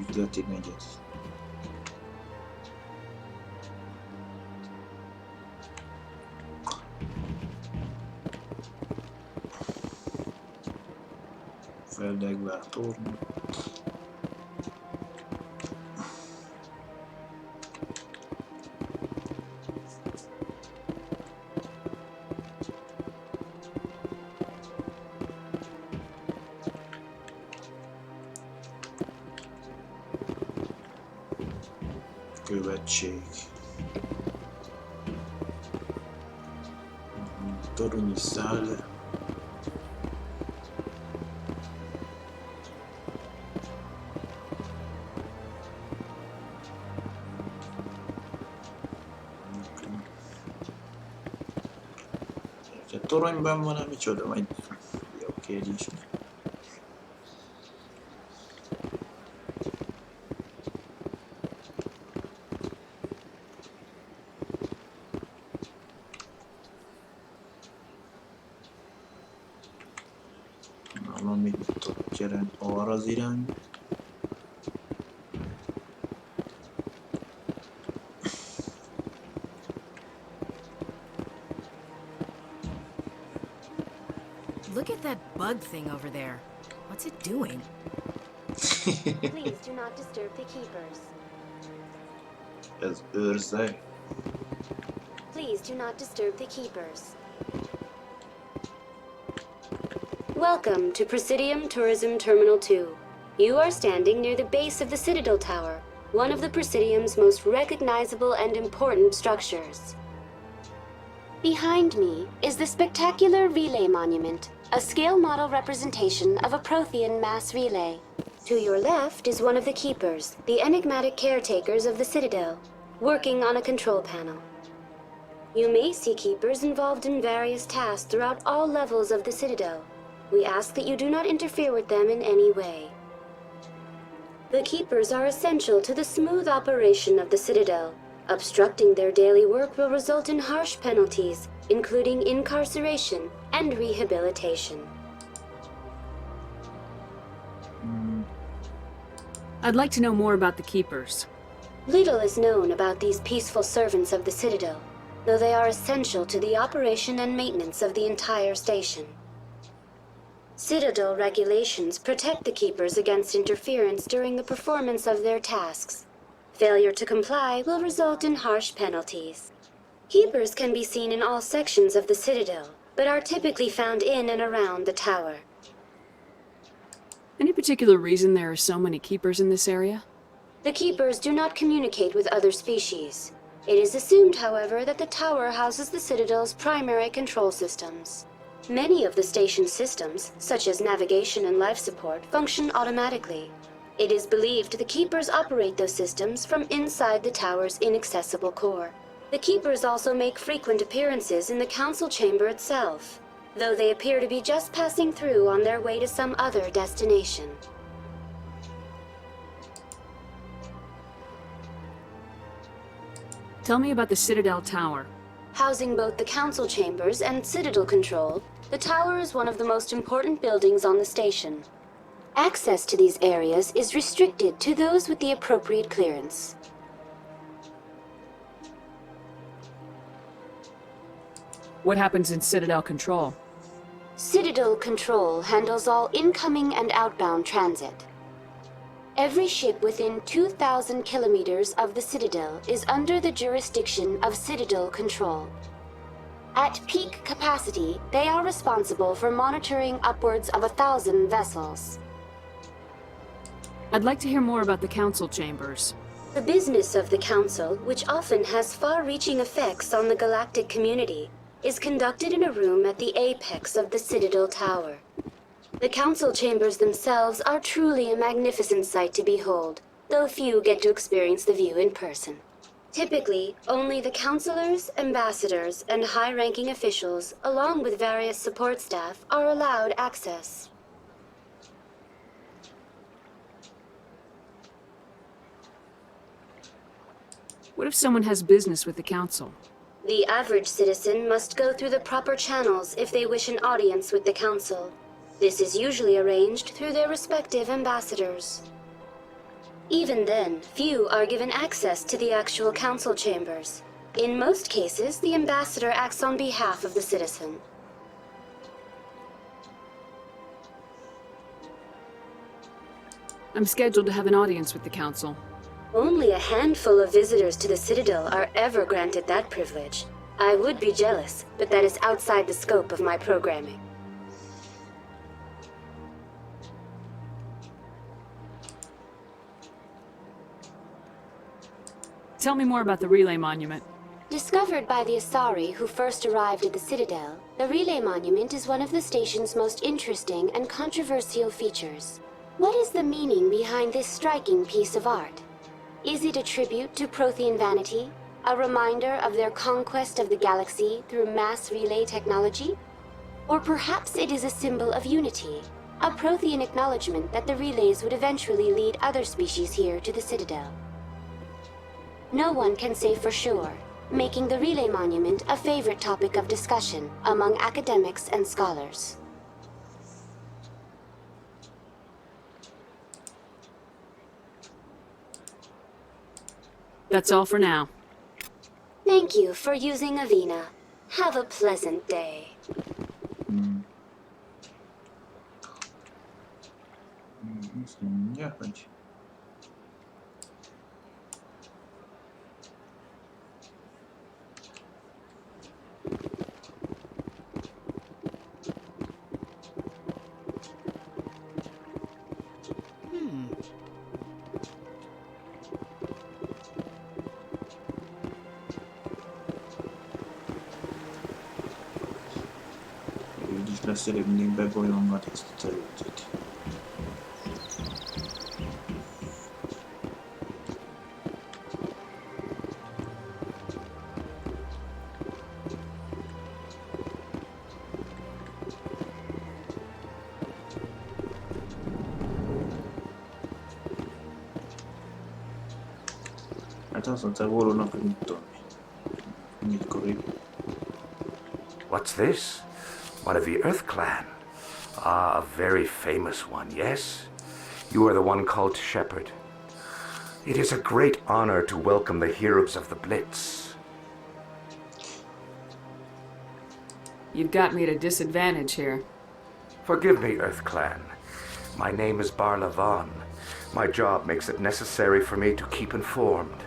Üzleti negyed. Feldegvár torna. Követség. Toronyi szál. A toronyban van, micsoda, vagy jó kérdés. Valamit ott jelent arra az irány. Look at that bug thing over there. What's it doing? Please do not disturb the keepers. Ez őrzeg. Please do not disturb the keepers. Welcome to Presidium Tourism Terminal 2. You are standing near the base of the Citadel Tower, one of the Presidium's most recognizable and important structures. Behind me is the spectacular relay monument, a scale model representation of a Prothean mass relay. To your left is one of the keepers, the enigmatic caretakers of the Citadel, working on a control panel. You may see keepers involved in various tasks throughout all levels of the Citadel. We ask that you do not interfere with them in any way. The keepers are essential to the smooth operation of the Citadel. Obstructing their daily work will result in harsh penalties, including incarceration and rehabilitation. I'd like to know more about the keepers. Little is known about these peaceful servants of the Citadel, though they are essential to the operation and maintenance of the entire station. Citadel regulations protect the keepers against interference during the performance of their tasks. Failure to comply will result in harsh penalties. Keepers can be seen in all sections of the Citadel, but are typically found in and around the tower. Any particular reason there are so many keepers in this area? The keepers do not communicate with other species. It is assumed, however, that the tower houses the Citadel's primary control systems. Many of the station's systems, such as navigation and life support, function automatically. It is believed the keepers operate those systems from inside the tower's inaccessible core. The keepers also make frequent appearances in the council chamber itself, though they appear to be just passing through on their way to some other destination. Tell me about the Citadel Tower. Housing both the council chambers and Citadel control, the tower is one of the most important buildings on the station. Access to these areas is restricted to those with the appropriate clearance. What happens in Citadel Control? Citadel Control handles all incoming and outbound transit. Every ship within 2,000 kilometers of the Citadel is under the jurisdiction of Citadel Control. At peak capacity, they are responsible for monitoring upwards of 1,000 vessels. I'd like to hear more about the council chambers. The business of the Council, which often has far-reaching effects on the galactic community, is conducted in a room at the apex of the Citadel Tower. The council chambers themselves are truly a magnificent sight to behold, though few get to experience the view in person. Typically, only the counselors, ambassadors, and high-ranking officials, along with various support staff, are allowed access. What if someone has business with the council? The average citizen must go through the proper channels if they wish an audience with the council. This is usually arranged through their respective ambassadors. Even then, few are given access to the actual council chambers. In most cases, the ambassador acts on behalf of the citizen. I'm scheduled to have an audience with the council. Only a handful of visitors to the Citadel are ever granted that privilege. I would be jealous, but that is outside the scope of my programming. Tell me more about the relay monument. Discovered by the Asari who first arrived at the Citadel, the relay monument is one of the station's most interesting and controversial features. What is the meaning behind this striking piece of art? Is it a tribute to Prothean vanity? A reminder of their conquest of the galaxy through mass relay technology? Or perhaps it is a symbol of unity, a Prothean acknowledgement that the relays would eventually lead other species here to the Citadel. No one can say for sure, making the relay monument a favorite topic of discussion among academics and scholars. That's all for now. Thank you for using Avina. Have a pleasant day. Ехать. Így lesz mindig bebolyongat ezt a területet. Hát azt mondta, volónak, hogy mit tudom, mikor. What's this? One of the Earth Clan. Ah, a very famous one, yes? You are the one called Shepherd. It is a great honor to welcome the heroes of the Blitz. You've got me at a disadvantage here. Forgive me, Earth Clan. My name is Barla Vaughn. My job makes it necessary for me to keep informed.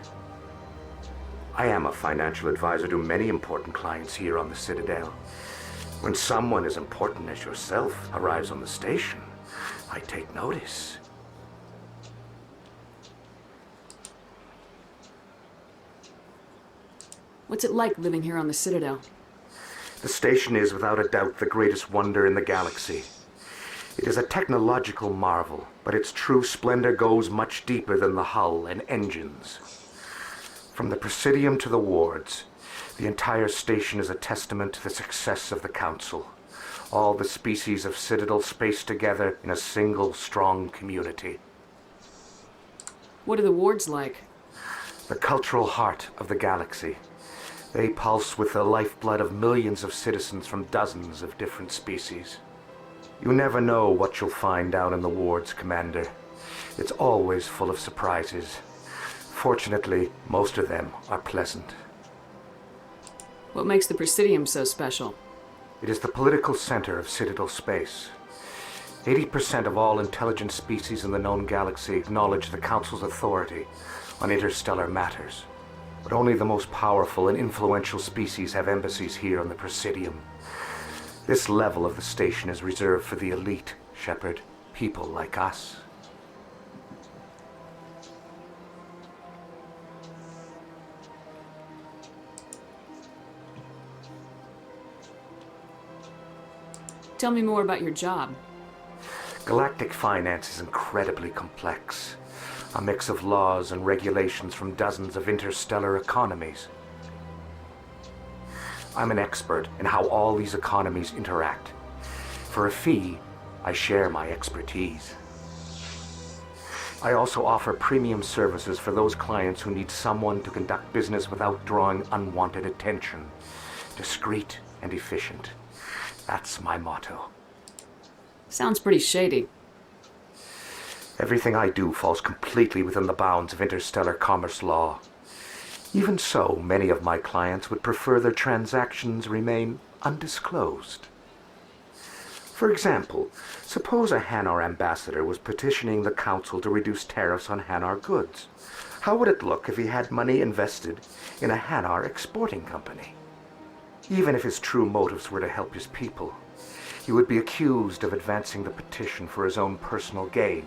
I am a financial advisor to many important clients here on the Citadel. When someone as important as yourself arrives on the station, I take notice. What's it like living here on the Citadel? The station is without a doubt the greatest wonder in the galaxy. It is a technological marvel, but its true splendor goes much deeper than the hull and engines. From the Presidium to the wards, the entire station is a testament to the success of the Council. All the species of Citadel spaced together in a single strong community. What are the wards like? The cultural heart of the galaxy. They pulse with the lifeblood of millions of citizens from dozens of different species. You never know what you'll find down in the wards, Commander. It's always full of surprises. Fortunately, most of them are pleasant. What makes the Presidium so special? It is the political center of Citadel space. 80% of all intelligent species in the known galaxy acknowledge the Council's authority on interstellar matters. But only the most powerful and influential species have embassies here on the Presidium. This level of the station is reserved for the elite, Shepard, people like us. Tell me more about your job. Galactic finance is incredibly complex. A mix of laws and regulations from dozens of interstellar economies. I'm an expert in how all these economies interact. For a fee, I share my expertise. I also offer premium services for those clients who need someone to conduct business without drawing unwanted attention. Discreet and efficient. That's my motto. Sounds pretty shady. Everything I do falls completely within the bounds of interstellar commerce law. Even so, many of my clients would prefer their transactions remain undisclosed. For example, suppose a Hanar ambassador was petitioning the council to reduce tariffs on Hanar goods. How would it look if he had money invested in a Hanar exporting company? Even if his true motives were to help his people, he would be accused of advancing the petition for his own personal gain.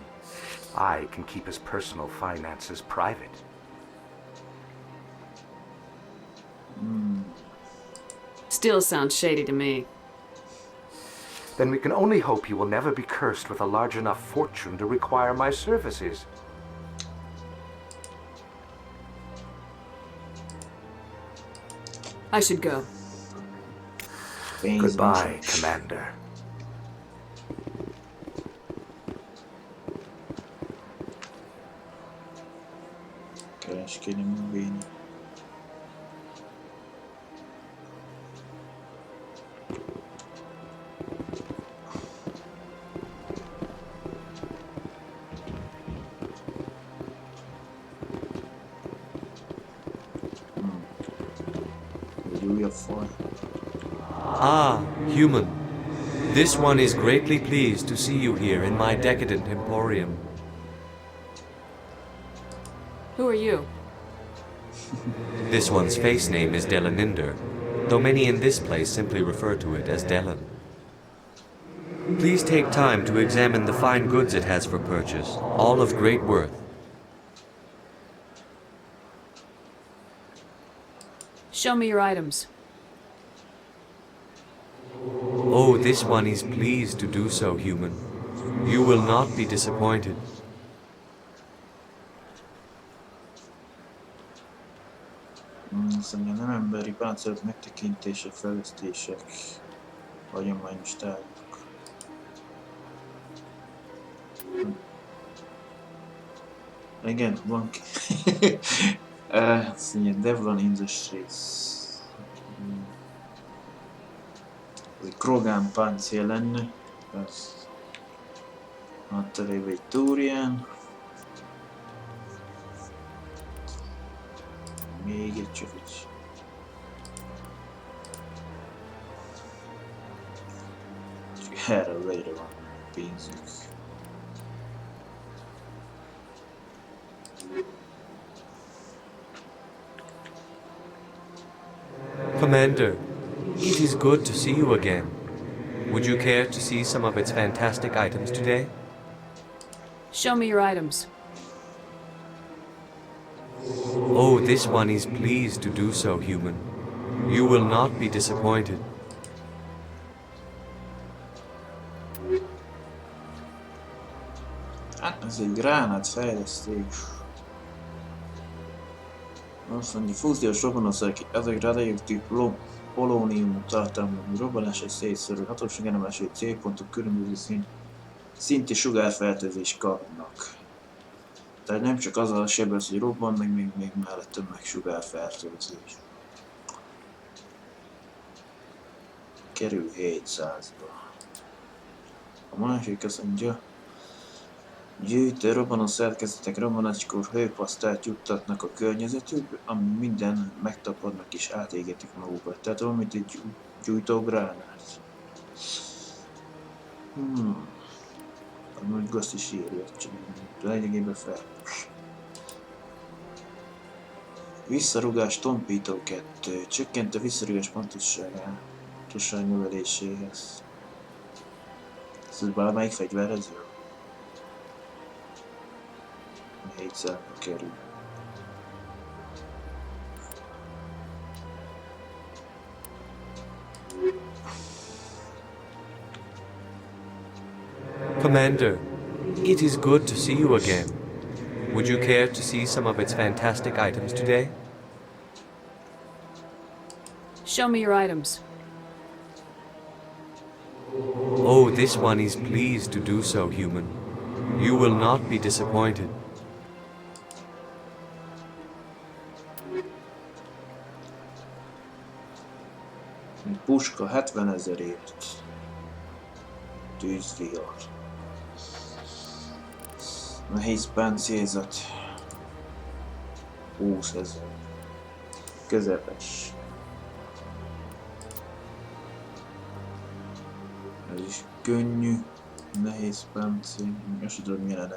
I can keep his personal finances private. Still sounds shady to me. Then we can only hope you will never be cursed with a large enough fortune to require my services. I should go. Goodbye, Commander. Kereskedelmi vény. Ah, human. This one is greatly pleased to see you here in my decadent emporium. Who are you? This one's face name is Delaninder, though many in this place simply refer to it as Delan. Please take time to examine the fine goods it has for purchase, all of great worth. Show me your items. Oh, this one is pleased to do so, human. You will not be disappointed. Szóval nem emberi páncélt megtekintések, fejlesztések, hagyományos tárgyak. Igen, van Devlin Industries. Ez egy Krogan páncél lenne. Ez általában egy Turian. Még egy csak egy. Csak erre a vegyre van pénzük. Commander, it is good to see you again. Would you care to see some of its fantastic items today? Show me your items. Oh, this one is pleased to do so, human. You will not be disappointed. Hát ez egy gránát fejlesztés. Azt mondja, fúziós robbanószerek, ezek radioaktív polónium tartalmú robbanásra szétszörő hatóságelemeső célpontok különböző szinti sugárfertőzést kapnak. Tehát nem csak az a sebez, hogy robban, meg még mellette meg sugárfertőzés. Kerül 700-ba. A másik azt mondja, gyűjtő robbanó szerkezetek robbanáskor hőpasztát juttatnak a környezetükbe, ami minden megtapadnak és átégetik magukat. Tehát olyan, mint egy gyújtógránát. Amúgy azt is írja, csak lényegében fel. Visszarugás tompító 2. Csökkent a visszarugás pontosság növeléséhez. Ez valamelyik fegyverhez jó? 700-ba kerül. Commander, it is good to see you again. Would you care to see some of its fantastic items today? Show me your items. Oh, this one is pleased to do so, human. You will not be disappointed. Puska 70 000-ért. Tűzvihar. Nehéz páncélzat. 20 000. Közepes. Ez is könnyű. Nehéz páncél. Most tudod milyen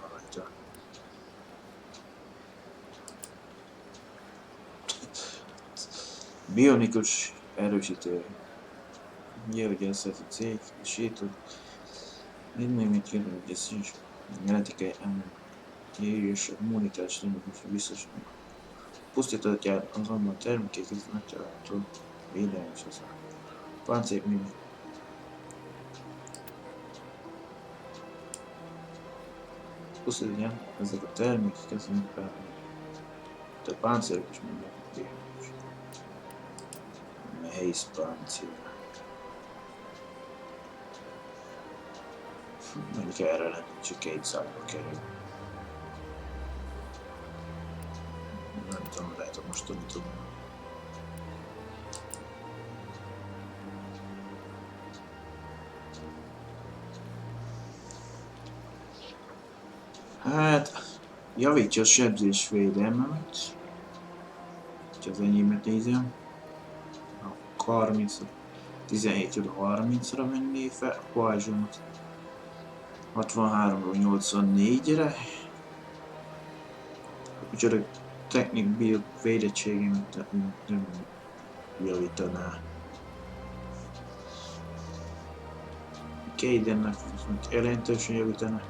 van rajta. Bionikus erősítő. Ugye, hogy ez a cég, és így tud. Minden, mit jön, hogy ez is genetikai és a monitás lényegű biztos. Pusztítatják azonban termékéket megtalálható védelmi és az a páncél mindig. Pusztítják ezek a termékek, ez fel. De a páncélok is minden védelmi. Nehéz páncél. Mondjuk erre lenne, csak 200-ba kerül. Nem tudom, lehet, hogy most tudom. Hát, javítja a sebzés védelmemet. Ha az enyémet nézem. A 30, 17-ről 30-ra venné fel a pajzsomat. 63-ról 84-re. Úgyhogy a technik build védettségemet nem javítaná. Kaidennek jelentősen javítaná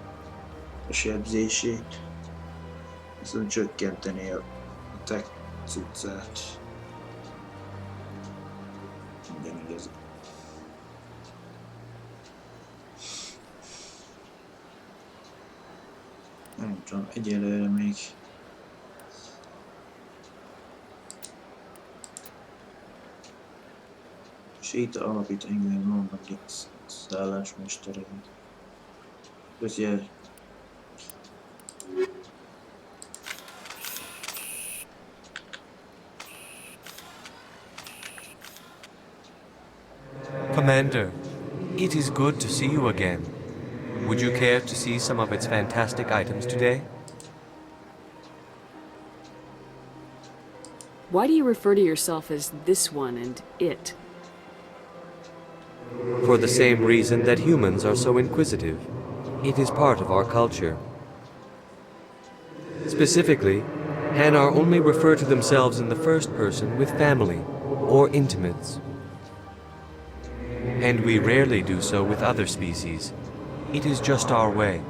a sebzését. Viszont csökkenteni a tech cuccát. Ugyanígy ez. Nem tudom, egyelőre még séta alapítani, mert mondom, hogy szállásmestereket. Köszönjük! Commander, it is good to see you again. Would you care to see some of its fantastic items today? Why do you refer to yourself as this one and it? For the same reason that humans are so inquisitive. It is part of our culture. Specifically, Hanar only refer to themselves in the first person with family or intimates. And we rarely do so with other species. It is just our way.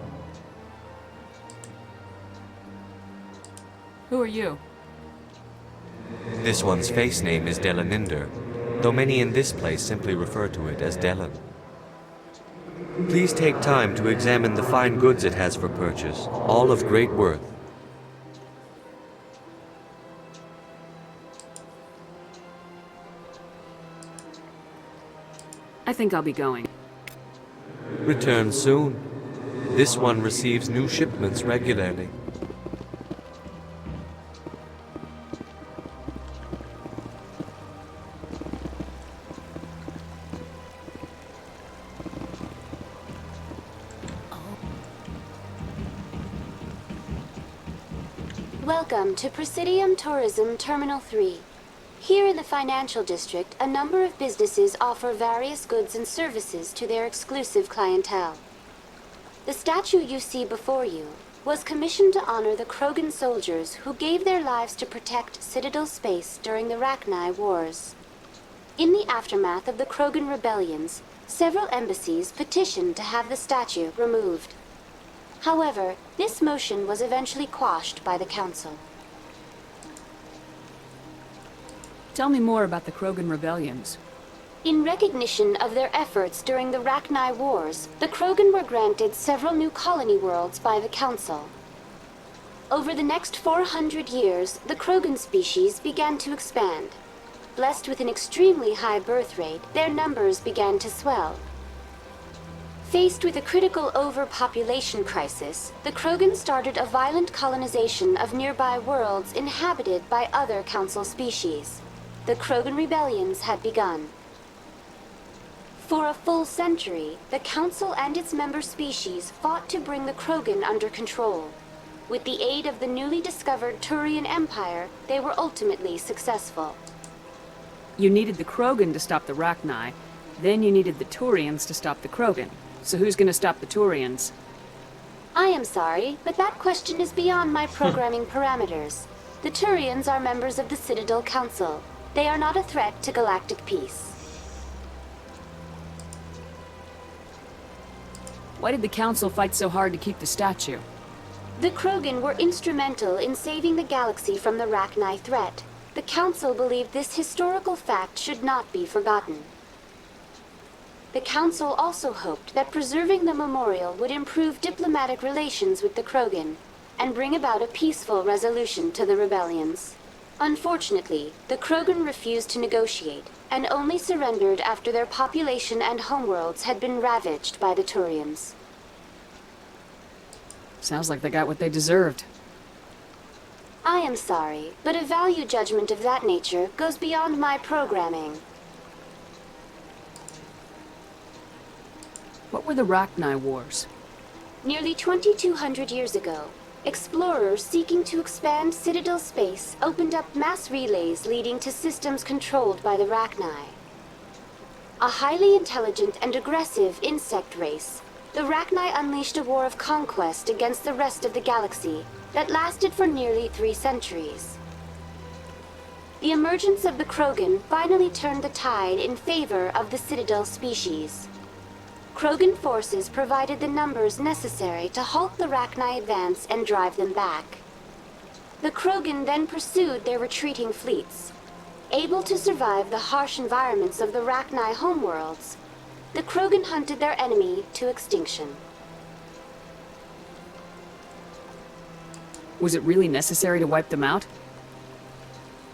Who are you? This one's face name is Delaninder, though many in this place simply refer to it as Delan. Please take time to examine the fine goods it has for purchase, all of great worth. I think I'll be going. Return soon. This one receives new shipments regularly. Welcome to Presidium Tourism Terminal 3. Here in the financial district, a number of businesses offer various goods and services to their exclusive clientele. The statue you see before you was commissioned to honor the Krogan soldiers who gave their lives to protect Citadel space during the Rachni Wars. In the aftermath of the Krogan rebellions, several embassies petitioned to have the statue removed. However, this motion was eventually quashed by the Council. Tell me more about the Krogan rebellions. In recognition of their efforts during the Rachni Wars, the Krogan were granted several new colony worlds by the Council. Over the next 400 years, the Krogan species began to expand. Blessed with an extremely high birth rate, their numbers began to swell. Faced with a critical overpopulation crisis, the Krogan started a violent colonization of nearby worlds inhabited by other Council species. The Krogan rebellions had begun. For a full century, the Council and its member species fought to bring the Krogan under control. With the aid of the newly discovered Turian Empire, they were ultimately successful. You needed the Krogan to stop the Rachni, then you needed the Turians to stop the Krogan. So who's gonna stop the Turians? I am sorry, but that question is beyond my programming parameters. The Turians are members of the Citadel Council. They are not a threat to galactic peace. Why did the Council fight so hard to keep the statue? The Krogan were instrumental in saving the galaxy from the Rachni threat. The Council believed this historical fact should not be forgotten. The Council also hoped that preserving the memorial would improve diplomatic relations with the Krogan and bring about a peaceful resolution to the rebellions. Unfortunately, the Krogan refused to negotiate and only surrendered after their population and homeworlds had been ravaged by the Turians. Sounds like they got what they deserved. I am sorry, but a value judgment of that nature goes beyond my programming. What were the Rachni Wars? Nearly 2,200 years ago, explorers seeking to expand Citadel space opened up mass relays leading to systems controlled by the Rachni. A highly intelligent and aggressive insect race, the Rachni unleashed a war of conquest against the rest of the galaxy that lasted for nearly 3 centuries. The emergence of the Krogan finally turned the tide in favor of the Citadel species. Krogan forces provided the numbers necessary to halt the Rachni advance and drive them back. The Krogan then pursued their retreating fleets. Able to survive the harsh environments of the Rachni homeworlds, the Krogan hunted their enemy to extinction. Was it really necessary to wipe them out?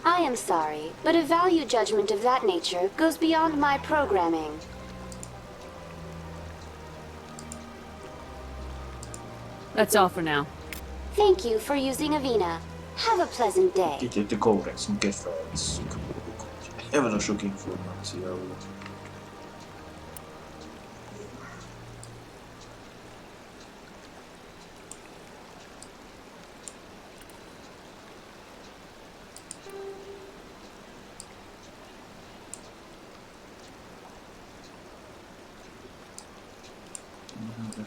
I am sorry, but a value judgment of that nature goes beyond my programming. That's all for now. Thank you for using Avina. Have a pleasant day. Itt jött a Corex, minket felvesszük. Ebben a sok információval.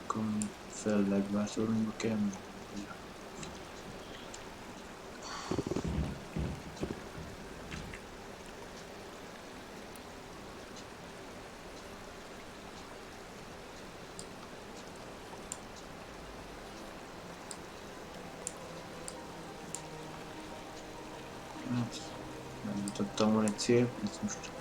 Akkor fellegváltórunkba kell menni. Hát, megmutattam volna egy cél, ezt most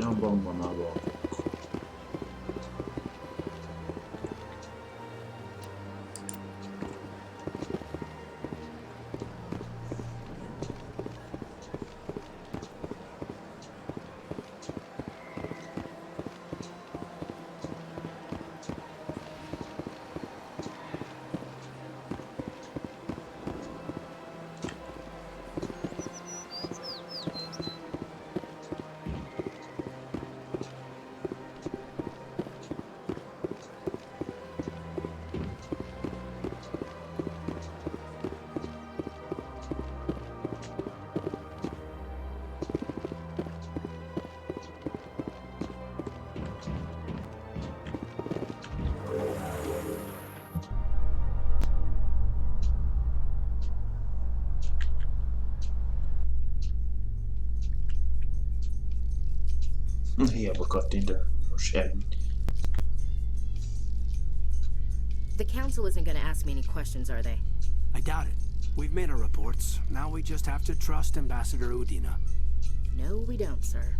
abban van a bal. Hiába kattint, de most elvitt. The council isn't gonna ask me any questions, are they? I doubt it. We've made our reports. Now we just have to trust Ambassador Udina. No, we don't, sir.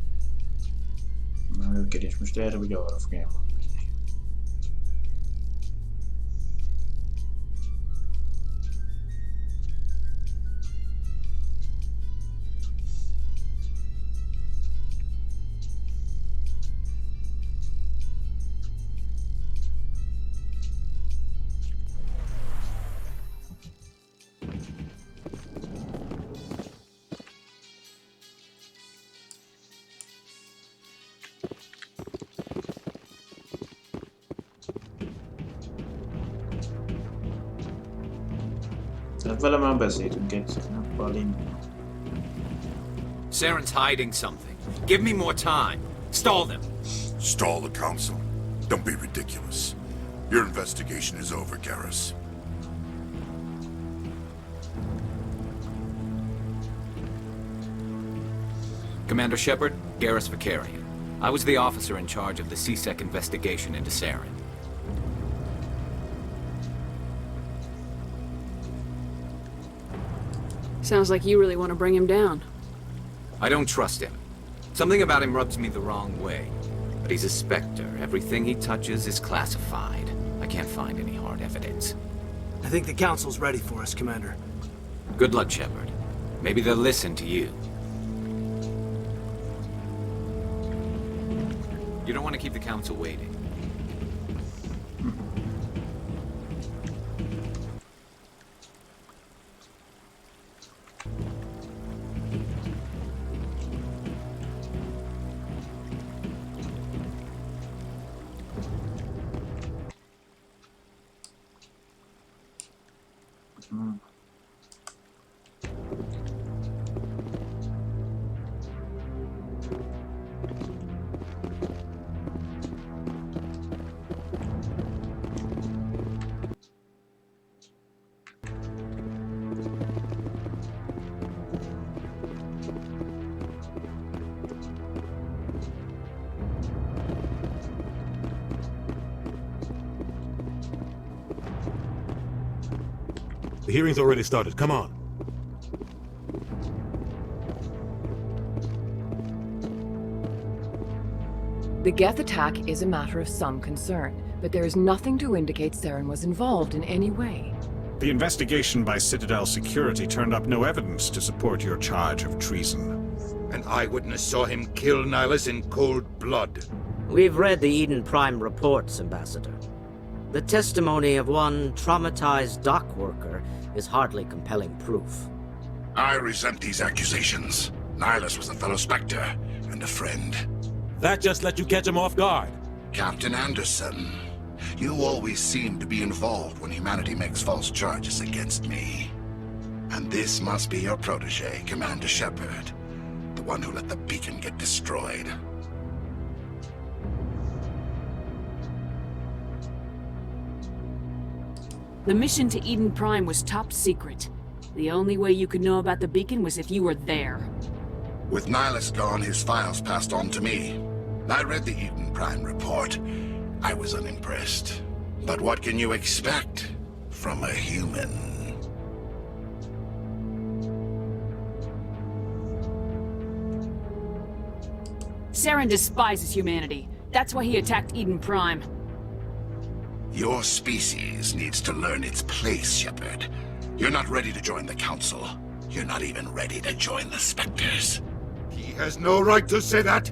Na, őket is most erre vagy arra fogja elmondani. Tehát vele már beszéltünk egyszer, nappal innen. Saren's hiding something. Give me more time. Stall them. Stall the council? Don't be ridiculous. Your investigation is over, Garrus. Commander Shepard, Garrus Vicarian. I was the officer in charge of the CSEC investigation into Saren. Sounds like you really want to bring him down. I don't trust him. Something about him rubs me the wrong way. But he's a Spectre. Everything he touches is classified. I can't find any hard evidence. I think the council's ready for us, Commander. Good luck, Shepard. Maybe they'll listen to you. You don't want to keep the council waiting. The hearing's already started. Come on. The Geth attack is a matter of some concern, but there is nothing to indicate Saren was involved in any way. The investigation by Citadel Security turned up no evidence to support your charge of treason. An eyewitness saw him kill Nihilus in cold blood. We've read the Eden Prime reports, Ambassador. The testimony of one traumatized dock worker is hardly compelling proof. I resent these accusations. Nihilus was a fellow Spectre and a friend. That just let you catch him off guard. Captain Anderson, you always seem to be involved when humanity makes false charges against me. And this must be your protege, Commander Shepard, the one who let the beacon get destroyed. The mission to Eden Prime was top secret. The only way you could know about the beacon was if you were there. With Nihilus gone, his files passed on to me. I read the Eden Prime report. I was unimpressed. But what can you expect from a human? Saren despises humanity. That's why he attacked Eden Prime. Your species needs to learn its place, Shepard. You're not ready to join the Council. You're not even ready to join the Spectres. He has no right to say that.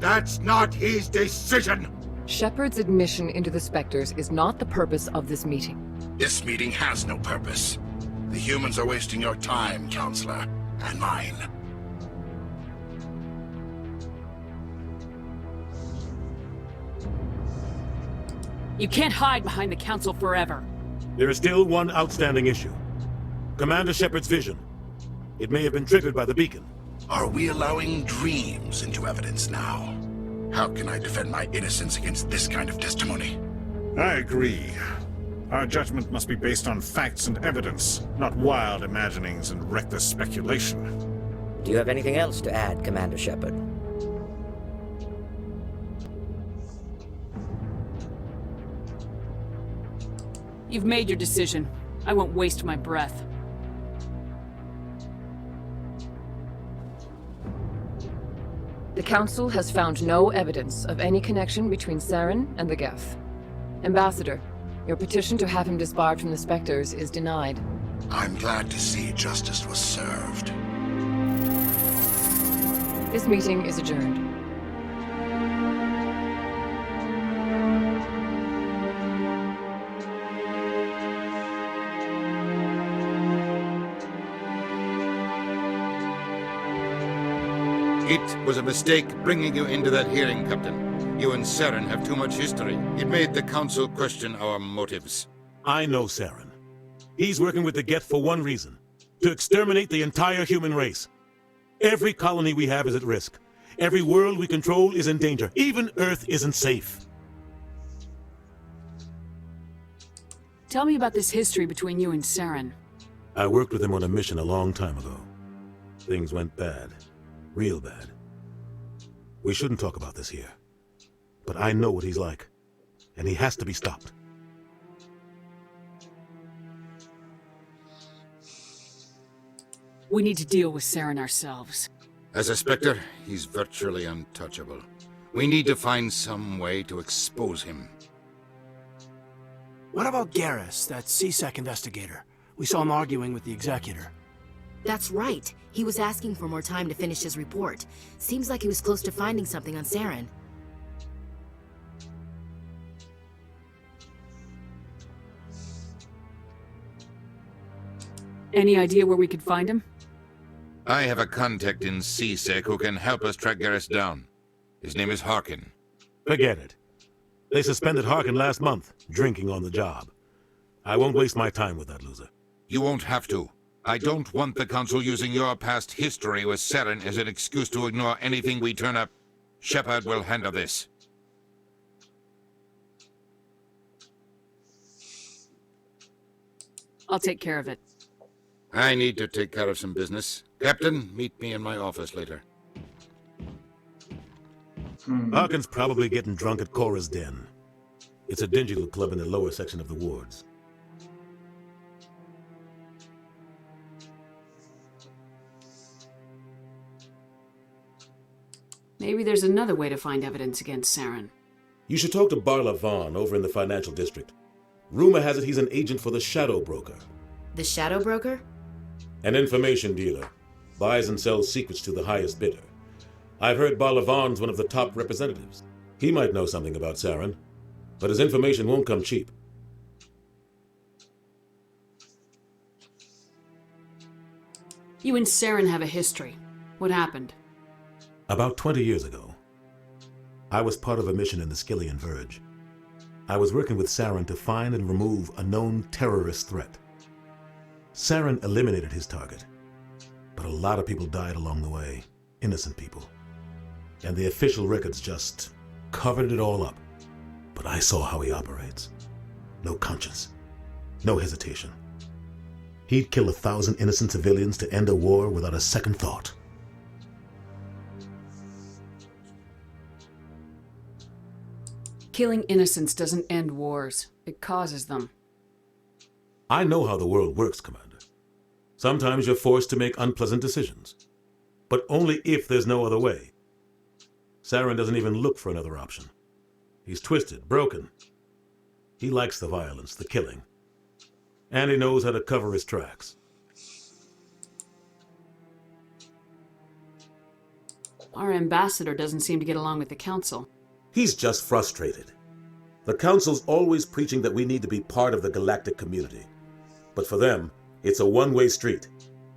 That's not his decision. Shepard's admission into the Spectres is not the purpose of this meeting. This meeting has no purpose. The humans are wasting your time, Counselor, and mine. You can't hide behind the Council forever. There is still one outstanding issue. Commander Shepard's vision. It may have been triggered by the beacon. Are we allowing dreams into evidence now? How can I defend my innocence against this kind of testimony? I agree. Our judgment must be based on facts and evidence, not wild imaginings and reckless speculation. Do you have anything else to add, Commander Shepard? You've made your decision. I won't waste my breath. The Council has found no evidence of any connection between Saren and the Geth. Ambassador, your petition to have him disbarred from the Spectres is denied. I'm glad to see justice was served. This meeting is adjourned. It was a mistake bringing you into that hearing, Captain. You and Saren have too much history. It made the Council question our motives. I know Saren. He's working with the Geth for one reason. To exterminate the entire human race. Every colony we have is at risk. Every world we control is in danger. Even Earth isn't safe. Tell me about this history between you and Saren. I worked with him on a mission a long time ago. Things went bad. Real bad. We shouldn't talk about this here. But I know what he's like. And he has to be stopped. We need to deal with Saren ourselves. As a Spectre, he's virtually untouchable. We need to find some way to expose him. What about Garrus, that CSEC investigator? We saw him arguing with the Executor. That's right. He was asking for more time to finish his report. Seems like he was close to finding something on Saren. Any idea where we could find him? I have a contact in CSEC who can help us track Garrus down. His name is Harkin. Forget it. They suspended Harkin last month, drinking on the job. I won't waste my time with that loser. You won't have to. I don't want the Council using your past history with Saren as an excuse to ignore anything we turn up. Shepard will handle this. I'll take care of it. I need to take care of some business. Captain, meet me in my office later. Harkin's probably getting drunk at Cora's Den. It's a dingy little club in the lower section of the wards. Maybe there's another way to find evidence against Saren. You should talk to Barla Vaughn over in the financial district. Rumor has it he's an agent for the Shadow Broker. The Shadow Broker? An information dealer. Buys and sells secrets to the highest bidder. I've heard Barla Vaughn's one of the top representatives. He might know something about Saren, but his information won't come cheap. You and Saren have a history. What happened? About 20 years ago, I was part of a mission in the Skillian Verge. I was working with Saren to find and remove a known terrorist threat. Saren eliminated his target, but a lot of people died along the way, innocent people. And the official records just covered it all up. But I saw how he operates. No conscience, no hesitation. He'd kill 1,000 innocent civilians to end a war without a second thought. Killing innocents doesn't end wars. It causes them. I know how the world works, Commander. Sometimes you're forced to make unpleasant decisions. But only if there's no other way. Saren doesn't even look for another option. He's twisted, broken. He likes the violence, the killing. And he knows how to cover his tracks. Our ambassador doesn't seem to get along with the Council. He's just frustrated. The Council's always preaching that we need to be part of the galactic community. But for them, it's a one-way street.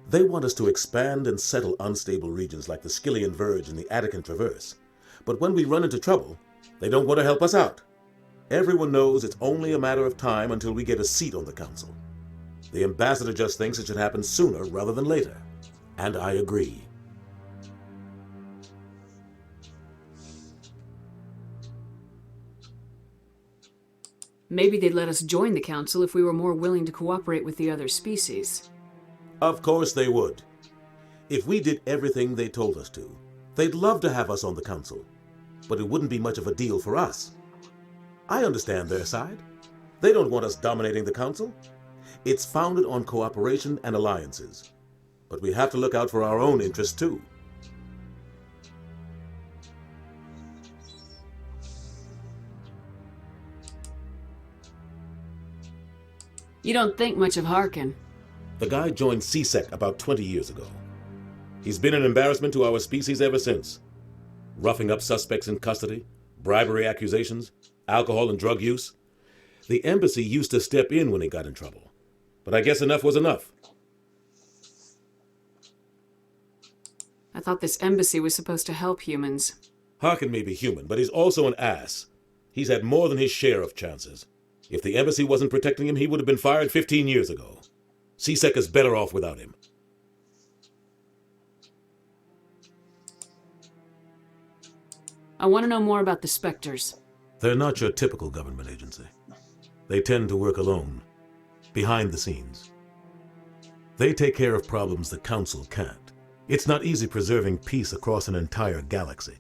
They want us to expand and settle unstable regions like the Skillian Verge and the Attican Traverse. But when we run into trouble, they don't want to help us out. Everyone knows it's only a matter of time until we get a seat on the Council. The ambassador just thinks it should happen sooner rather than later. And I agree. Maybe they'd let us join the Council if we were more willing to cooperate with the other species. Of course they would. If we did everything they told us to, they'd love to have us on the Council. But it wouldn't be much of a deal for us. I understand their side. They don't want us dominating the Council. It's founded on cooperation and alliances. But we have to look out for our own interests too. You don't think much of Harkin. The guy joined CSEC about 20 years ago. He's been an embarrassment to our species ever since. Roughing up suspects in custody, bribery accusations, alcohol and drug use. The embassy used to step in when he got in trouble. But I guess enough was enough. I thought this embassy was supposed to help humans. Harkin may be human, but he's also an ass. He's had more than his share of chances. If the embassy wasn't protecting him, he would have been fired 15 years ago. CSEC is better off without him. I want to know more about the Spectres. They're not your typical government agency. They tend to work alone, behind the scenes. They take care of problems the Council can't. It's not easy preserving peace across an entire galaxy.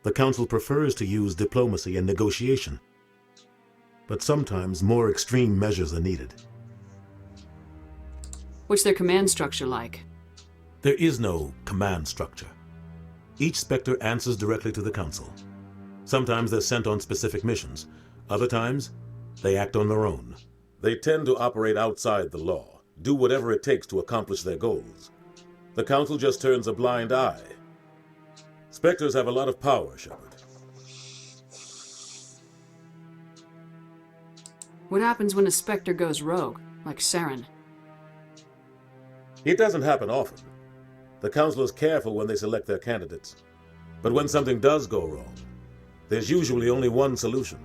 The Council prefers to use diplomacy and negotiation. But sometimes more extreme measures are needed. What's their command structure like? There is no command structure. Each Spectre answers directly to the Council. Sometimes they're sent on specific missions. Other times, they act on their own. They tend to operate outside the law, do whatever it takes to accomplish their goals. The Council just turns a blind eye. Spectres have a lot of power, Shepard. What happens when a Spectre goes rogue, like Saren? It doesn't happen often. The Council is careful when they select their candidates. But when something does go wrong, there's usually only one solution.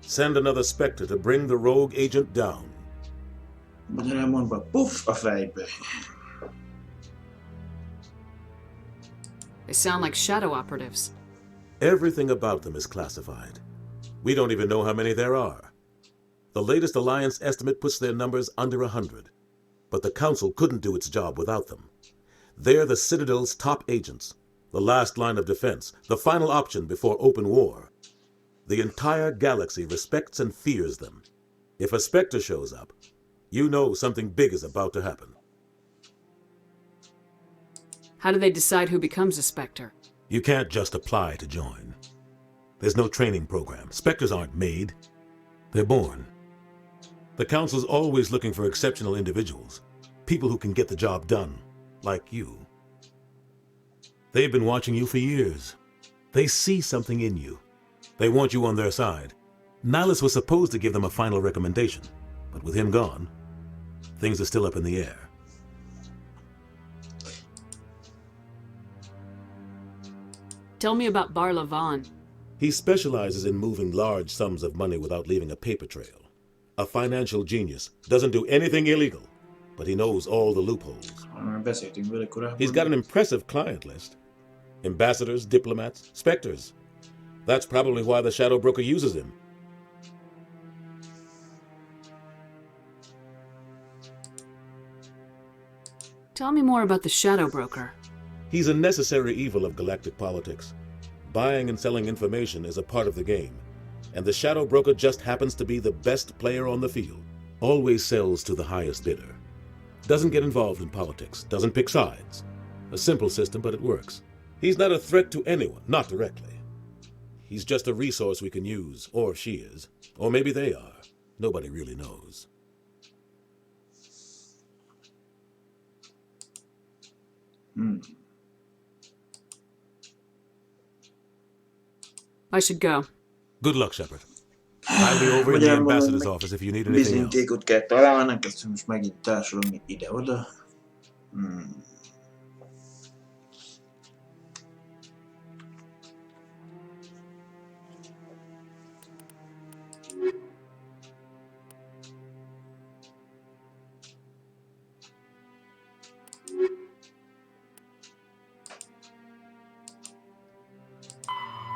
Send another Spectre to bring the rogue agent down. Puff a fejbe. They sound like shadow operatives. Everything about them is classified. We don't even know how many there are. The latest Alliance estimate puts their numbers under 100. But the Council couldn't do its job without them. They're the Citadel's top agents, the last line of defense, the final option before open war. The entire galaxy respects and fears them. If a Spectre shows up, you know something big is about to happen. How do they decide who becomes a Spectre? You can't just apply to join. There's no training program. Spectres aren't made. They're born. The Council's always looking for exceptional individuals, people who can get the job done, like you. They've been watching you for years. They see something in you. They want you on their side. Nihilus was supposed to give them a final recommendation, but with him gone, things are still up in the air. Tell me about Barla Vaughn. He specializes in moving large sums of money without leaving a paper trail. A financial genius, doesn't do anything illegal, but he knows all the loopholes. He's got an impressive client list. Ambassadors, diplomats, Spectres. That's probably why the Shadow Broker uses him. Tell me more about the Shadow Broker. He's a necessary evil of galactic politics. Buying and selling information is a part of the game, and the Shadow Broker just happens to be the best player on the field. Always sells to the highest bidder. Doesn't get involved in politics, doesn't pick sides. A simple system, but it works. He's not a threat to anyone, not directly. He's just a resource we can use, or she is. Or maybe they are. Nobody really knows. I should go. Good luck, Shepard. I'll be over in the ambassador's office if you need anything else. Bizonyítékot kell találnunk, ezt most megint társulom ide-oda.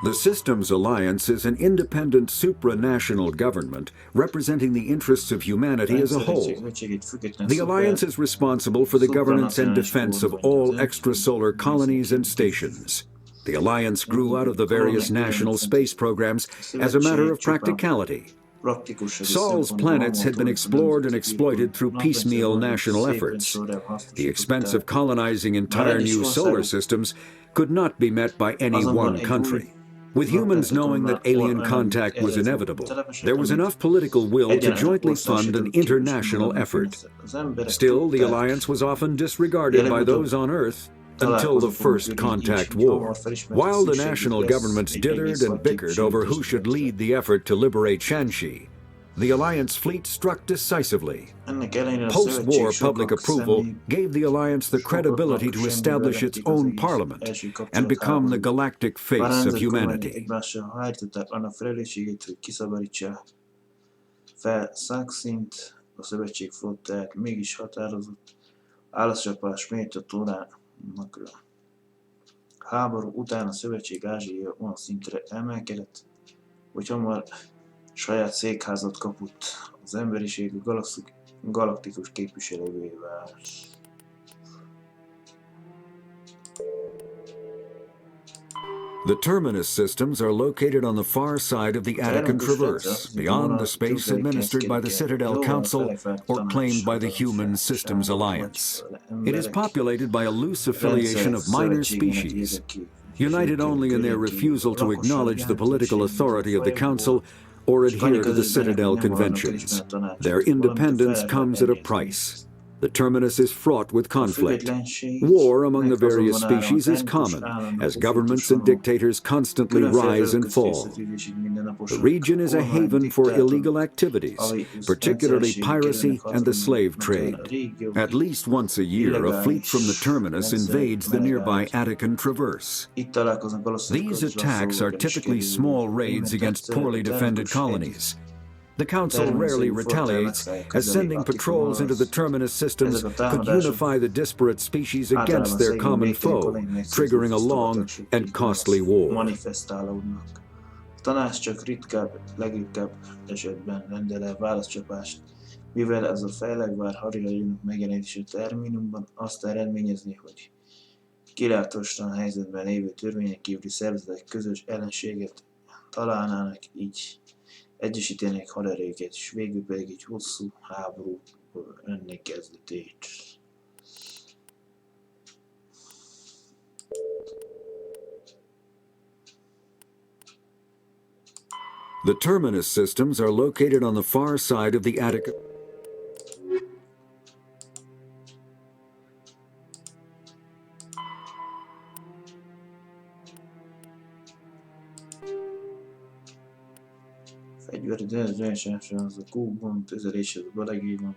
The Systems Alliance is an independent supranational government representing the interests of humanity as a whole. The Alliance is responsible for the governance and defense of all extrasolar colonies and stations. The Alliance grew out of the various national space programs as a matter of practicality, Saul's planets had been explored and exploited through piecemeal national efforts. The expense of colonizing entire new solar systems could not be met by any one country. With humans knowing that alien contact was inevitable, there was enough political will to jointly fund an international effort. Still, the alliance was often disregarded by those on Earth until the First Contact War. While the national governments dithered and bickered over who should lead the effort to liberate Shanxi, the Alliance fleet struck decisively. Post-war public approval gave the Alliance the credibility to establish its own parliament and become the galactic face of humanity. A szövetség flottáját mégis határozott álláscsapás miért a Tórának háború után a szövetség Ázsia olyan szintre emelkedett, hogy hamar saját székházat kapott, az emberiség galaktikus képviselővé vált. The terminus systems are located on the far side of the Attican Traverse, beyond the space administered by the Citadel Council or claimed by the Human Systems Alliance. It is populated by a loose affiliation of minor species, united only in their refusal to acknowledge the political authority of the Council or adhere to the Citadel Conventions. Their independence comes at a price. The terminus is fraught with conflict. War among the various species is common, as governments and dictators constantly rise and fall. The region is a haven for illegal activities, particularly piracy and the slave trade. At least once a year, a fleet from the terminus invades the nearby Attican Traverse. These attacks are typically small raids against poorly defended colonies. The Council rarely retaliates, as sending patrols into the terminus systems could unify the disparate species against their common foe, triggering a long and costly war. A tanács csak legritkább esetben rendel el válaszcsapást, mivel ez a fejlegvár hadjáratának megjelenése terminumban azt eredményezni, hogy kilátástalan helyzetben lévő törvényen kívüli szervezetek közös ellenséget találnának, így egyesítenék haderejüket, és végül pedig egy hosszú háború önnek kezdetét. The terminus systems are located on the far side of the Attica. Az a kúkban, tüzelés, az a balegében,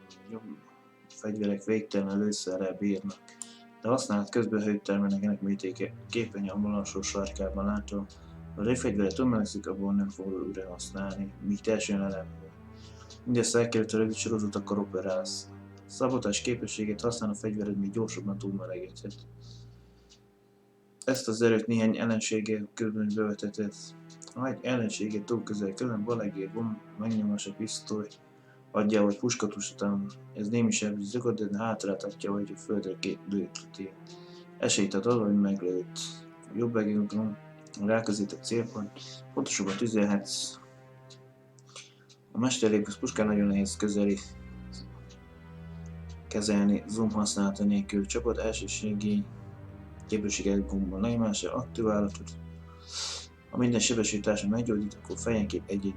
fegyverek végtelen lőszerrel bírnak, de használat közben hőt termelnek, ennek műtéke képernyőn alsó sarkában látva. Ha az egy fegyveret tömelegszik, abból nem fog újra használni, míg teljesen ellenül. Mindezt elkerült a rövid sorozat, akkor operálsz. Szabotás képességet használ a fegyvered, még gyorsabban túlmelegedhet. Ezt az erőt néhány ellenséggel közben bevetetett. Ha egy ellenséget túl közel közben balegér van, megnyomás a pisztoly, adja, hogy puskatus után. Ez némi sebzőzöket, de hátráltatja, hogy a földre lőtleti. Esélyt ad arra, hogy meglőtt. Jobb egészben ráközelít a célpont, pontosabban tüzelhetsz. A mesterlépős puskán nagyon nehéz kezelni zoom használata nélkül. Csapat elsőségi képességek gombban lenyomásra aktiválatot. Ha minden sebességtársa meggyógyít, akkor fejenként egy-egy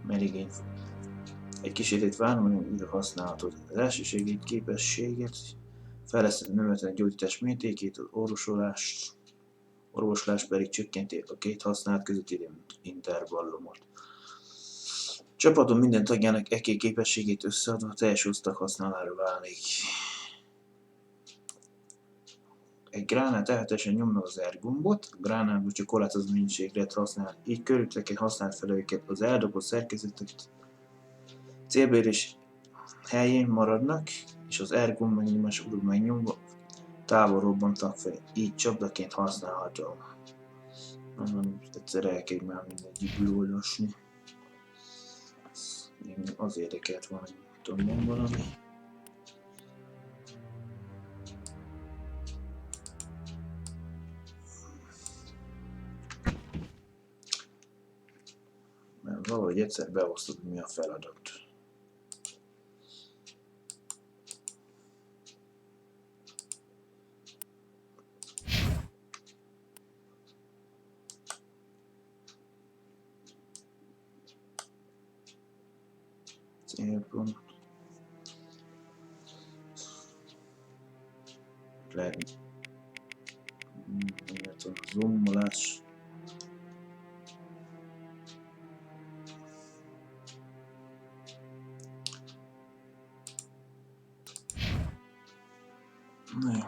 merigény fog. Egy kísérlet várom, újra használhatod. Az elsőségi képességet fejlesztett növelten gyógyítás mértékét, az orvoslás pedig csökkenti a két használat közötti intervallumot. Csapaton minden tagjának két képességét összeadva teljes osztag használára válik. Egy gránát elhetesen nyomja az R gombot, a gránátból csak korlátozott mennyiségre lehet használni, így körülötteket használt fel őket, az eldobott szerkezetek célbérés helyén maradnak, és az R gomb megnyomás után megnyomva távol robbantak fel, így csapdaként használható. Egyszer el kell már mindegyikből olvasni. Az érdekelt van, hogy tudom valami. Valahogy egyszer beosztod, mi a feladat. Célpont. Lehet a zoomolás. Na jó.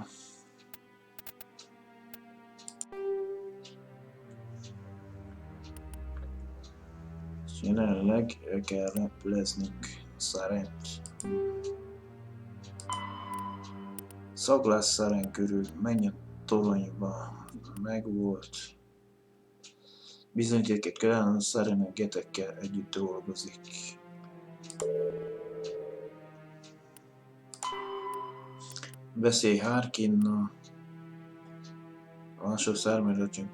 És jelenleg el kell repleznünk a Sarent. Szaglász Szaren körül, menj a toronyba, megvolt. Bizonyítéket kell, a Szaren getekkel együtt dolgozik. Beszélj Harkinnal. Alsó származatja.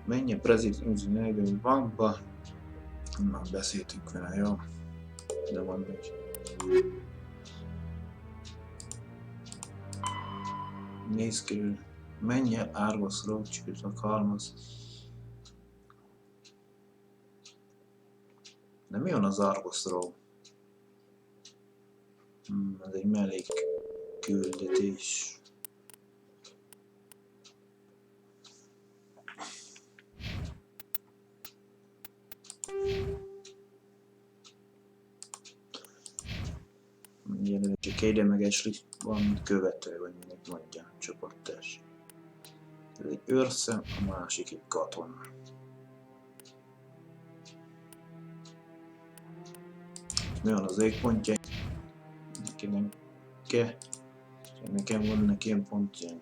Menj a prezidenti bankba. Már beszéltünk vele, jó? De van még. Nézd körül. Menj el Argosról, csütök halmaz. De mi van az Argosról? Ez egy mellék küldetés. Jelenleg csak Aiden meg Ashley valamit követő, vagy minek mondja, csapattárs. Ez egy őrszem, a másik egy katona. Mi van az égpontja? Nekem kell. Nekem vannak ilyen pontjaim.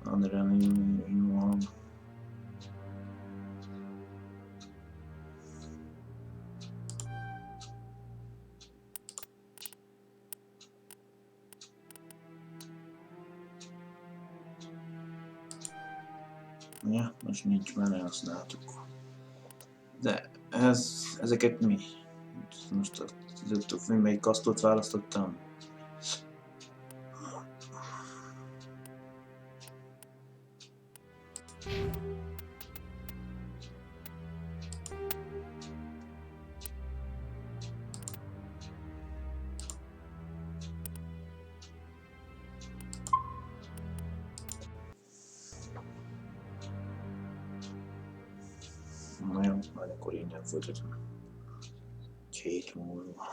Adrenalin van. Ja, most nincs, már elhasználtuk. De ezeket mi? Most tudtuk, mi melyik kasztot választottam? Na jó, majd akkor innen folytatom. 7 hét múlva.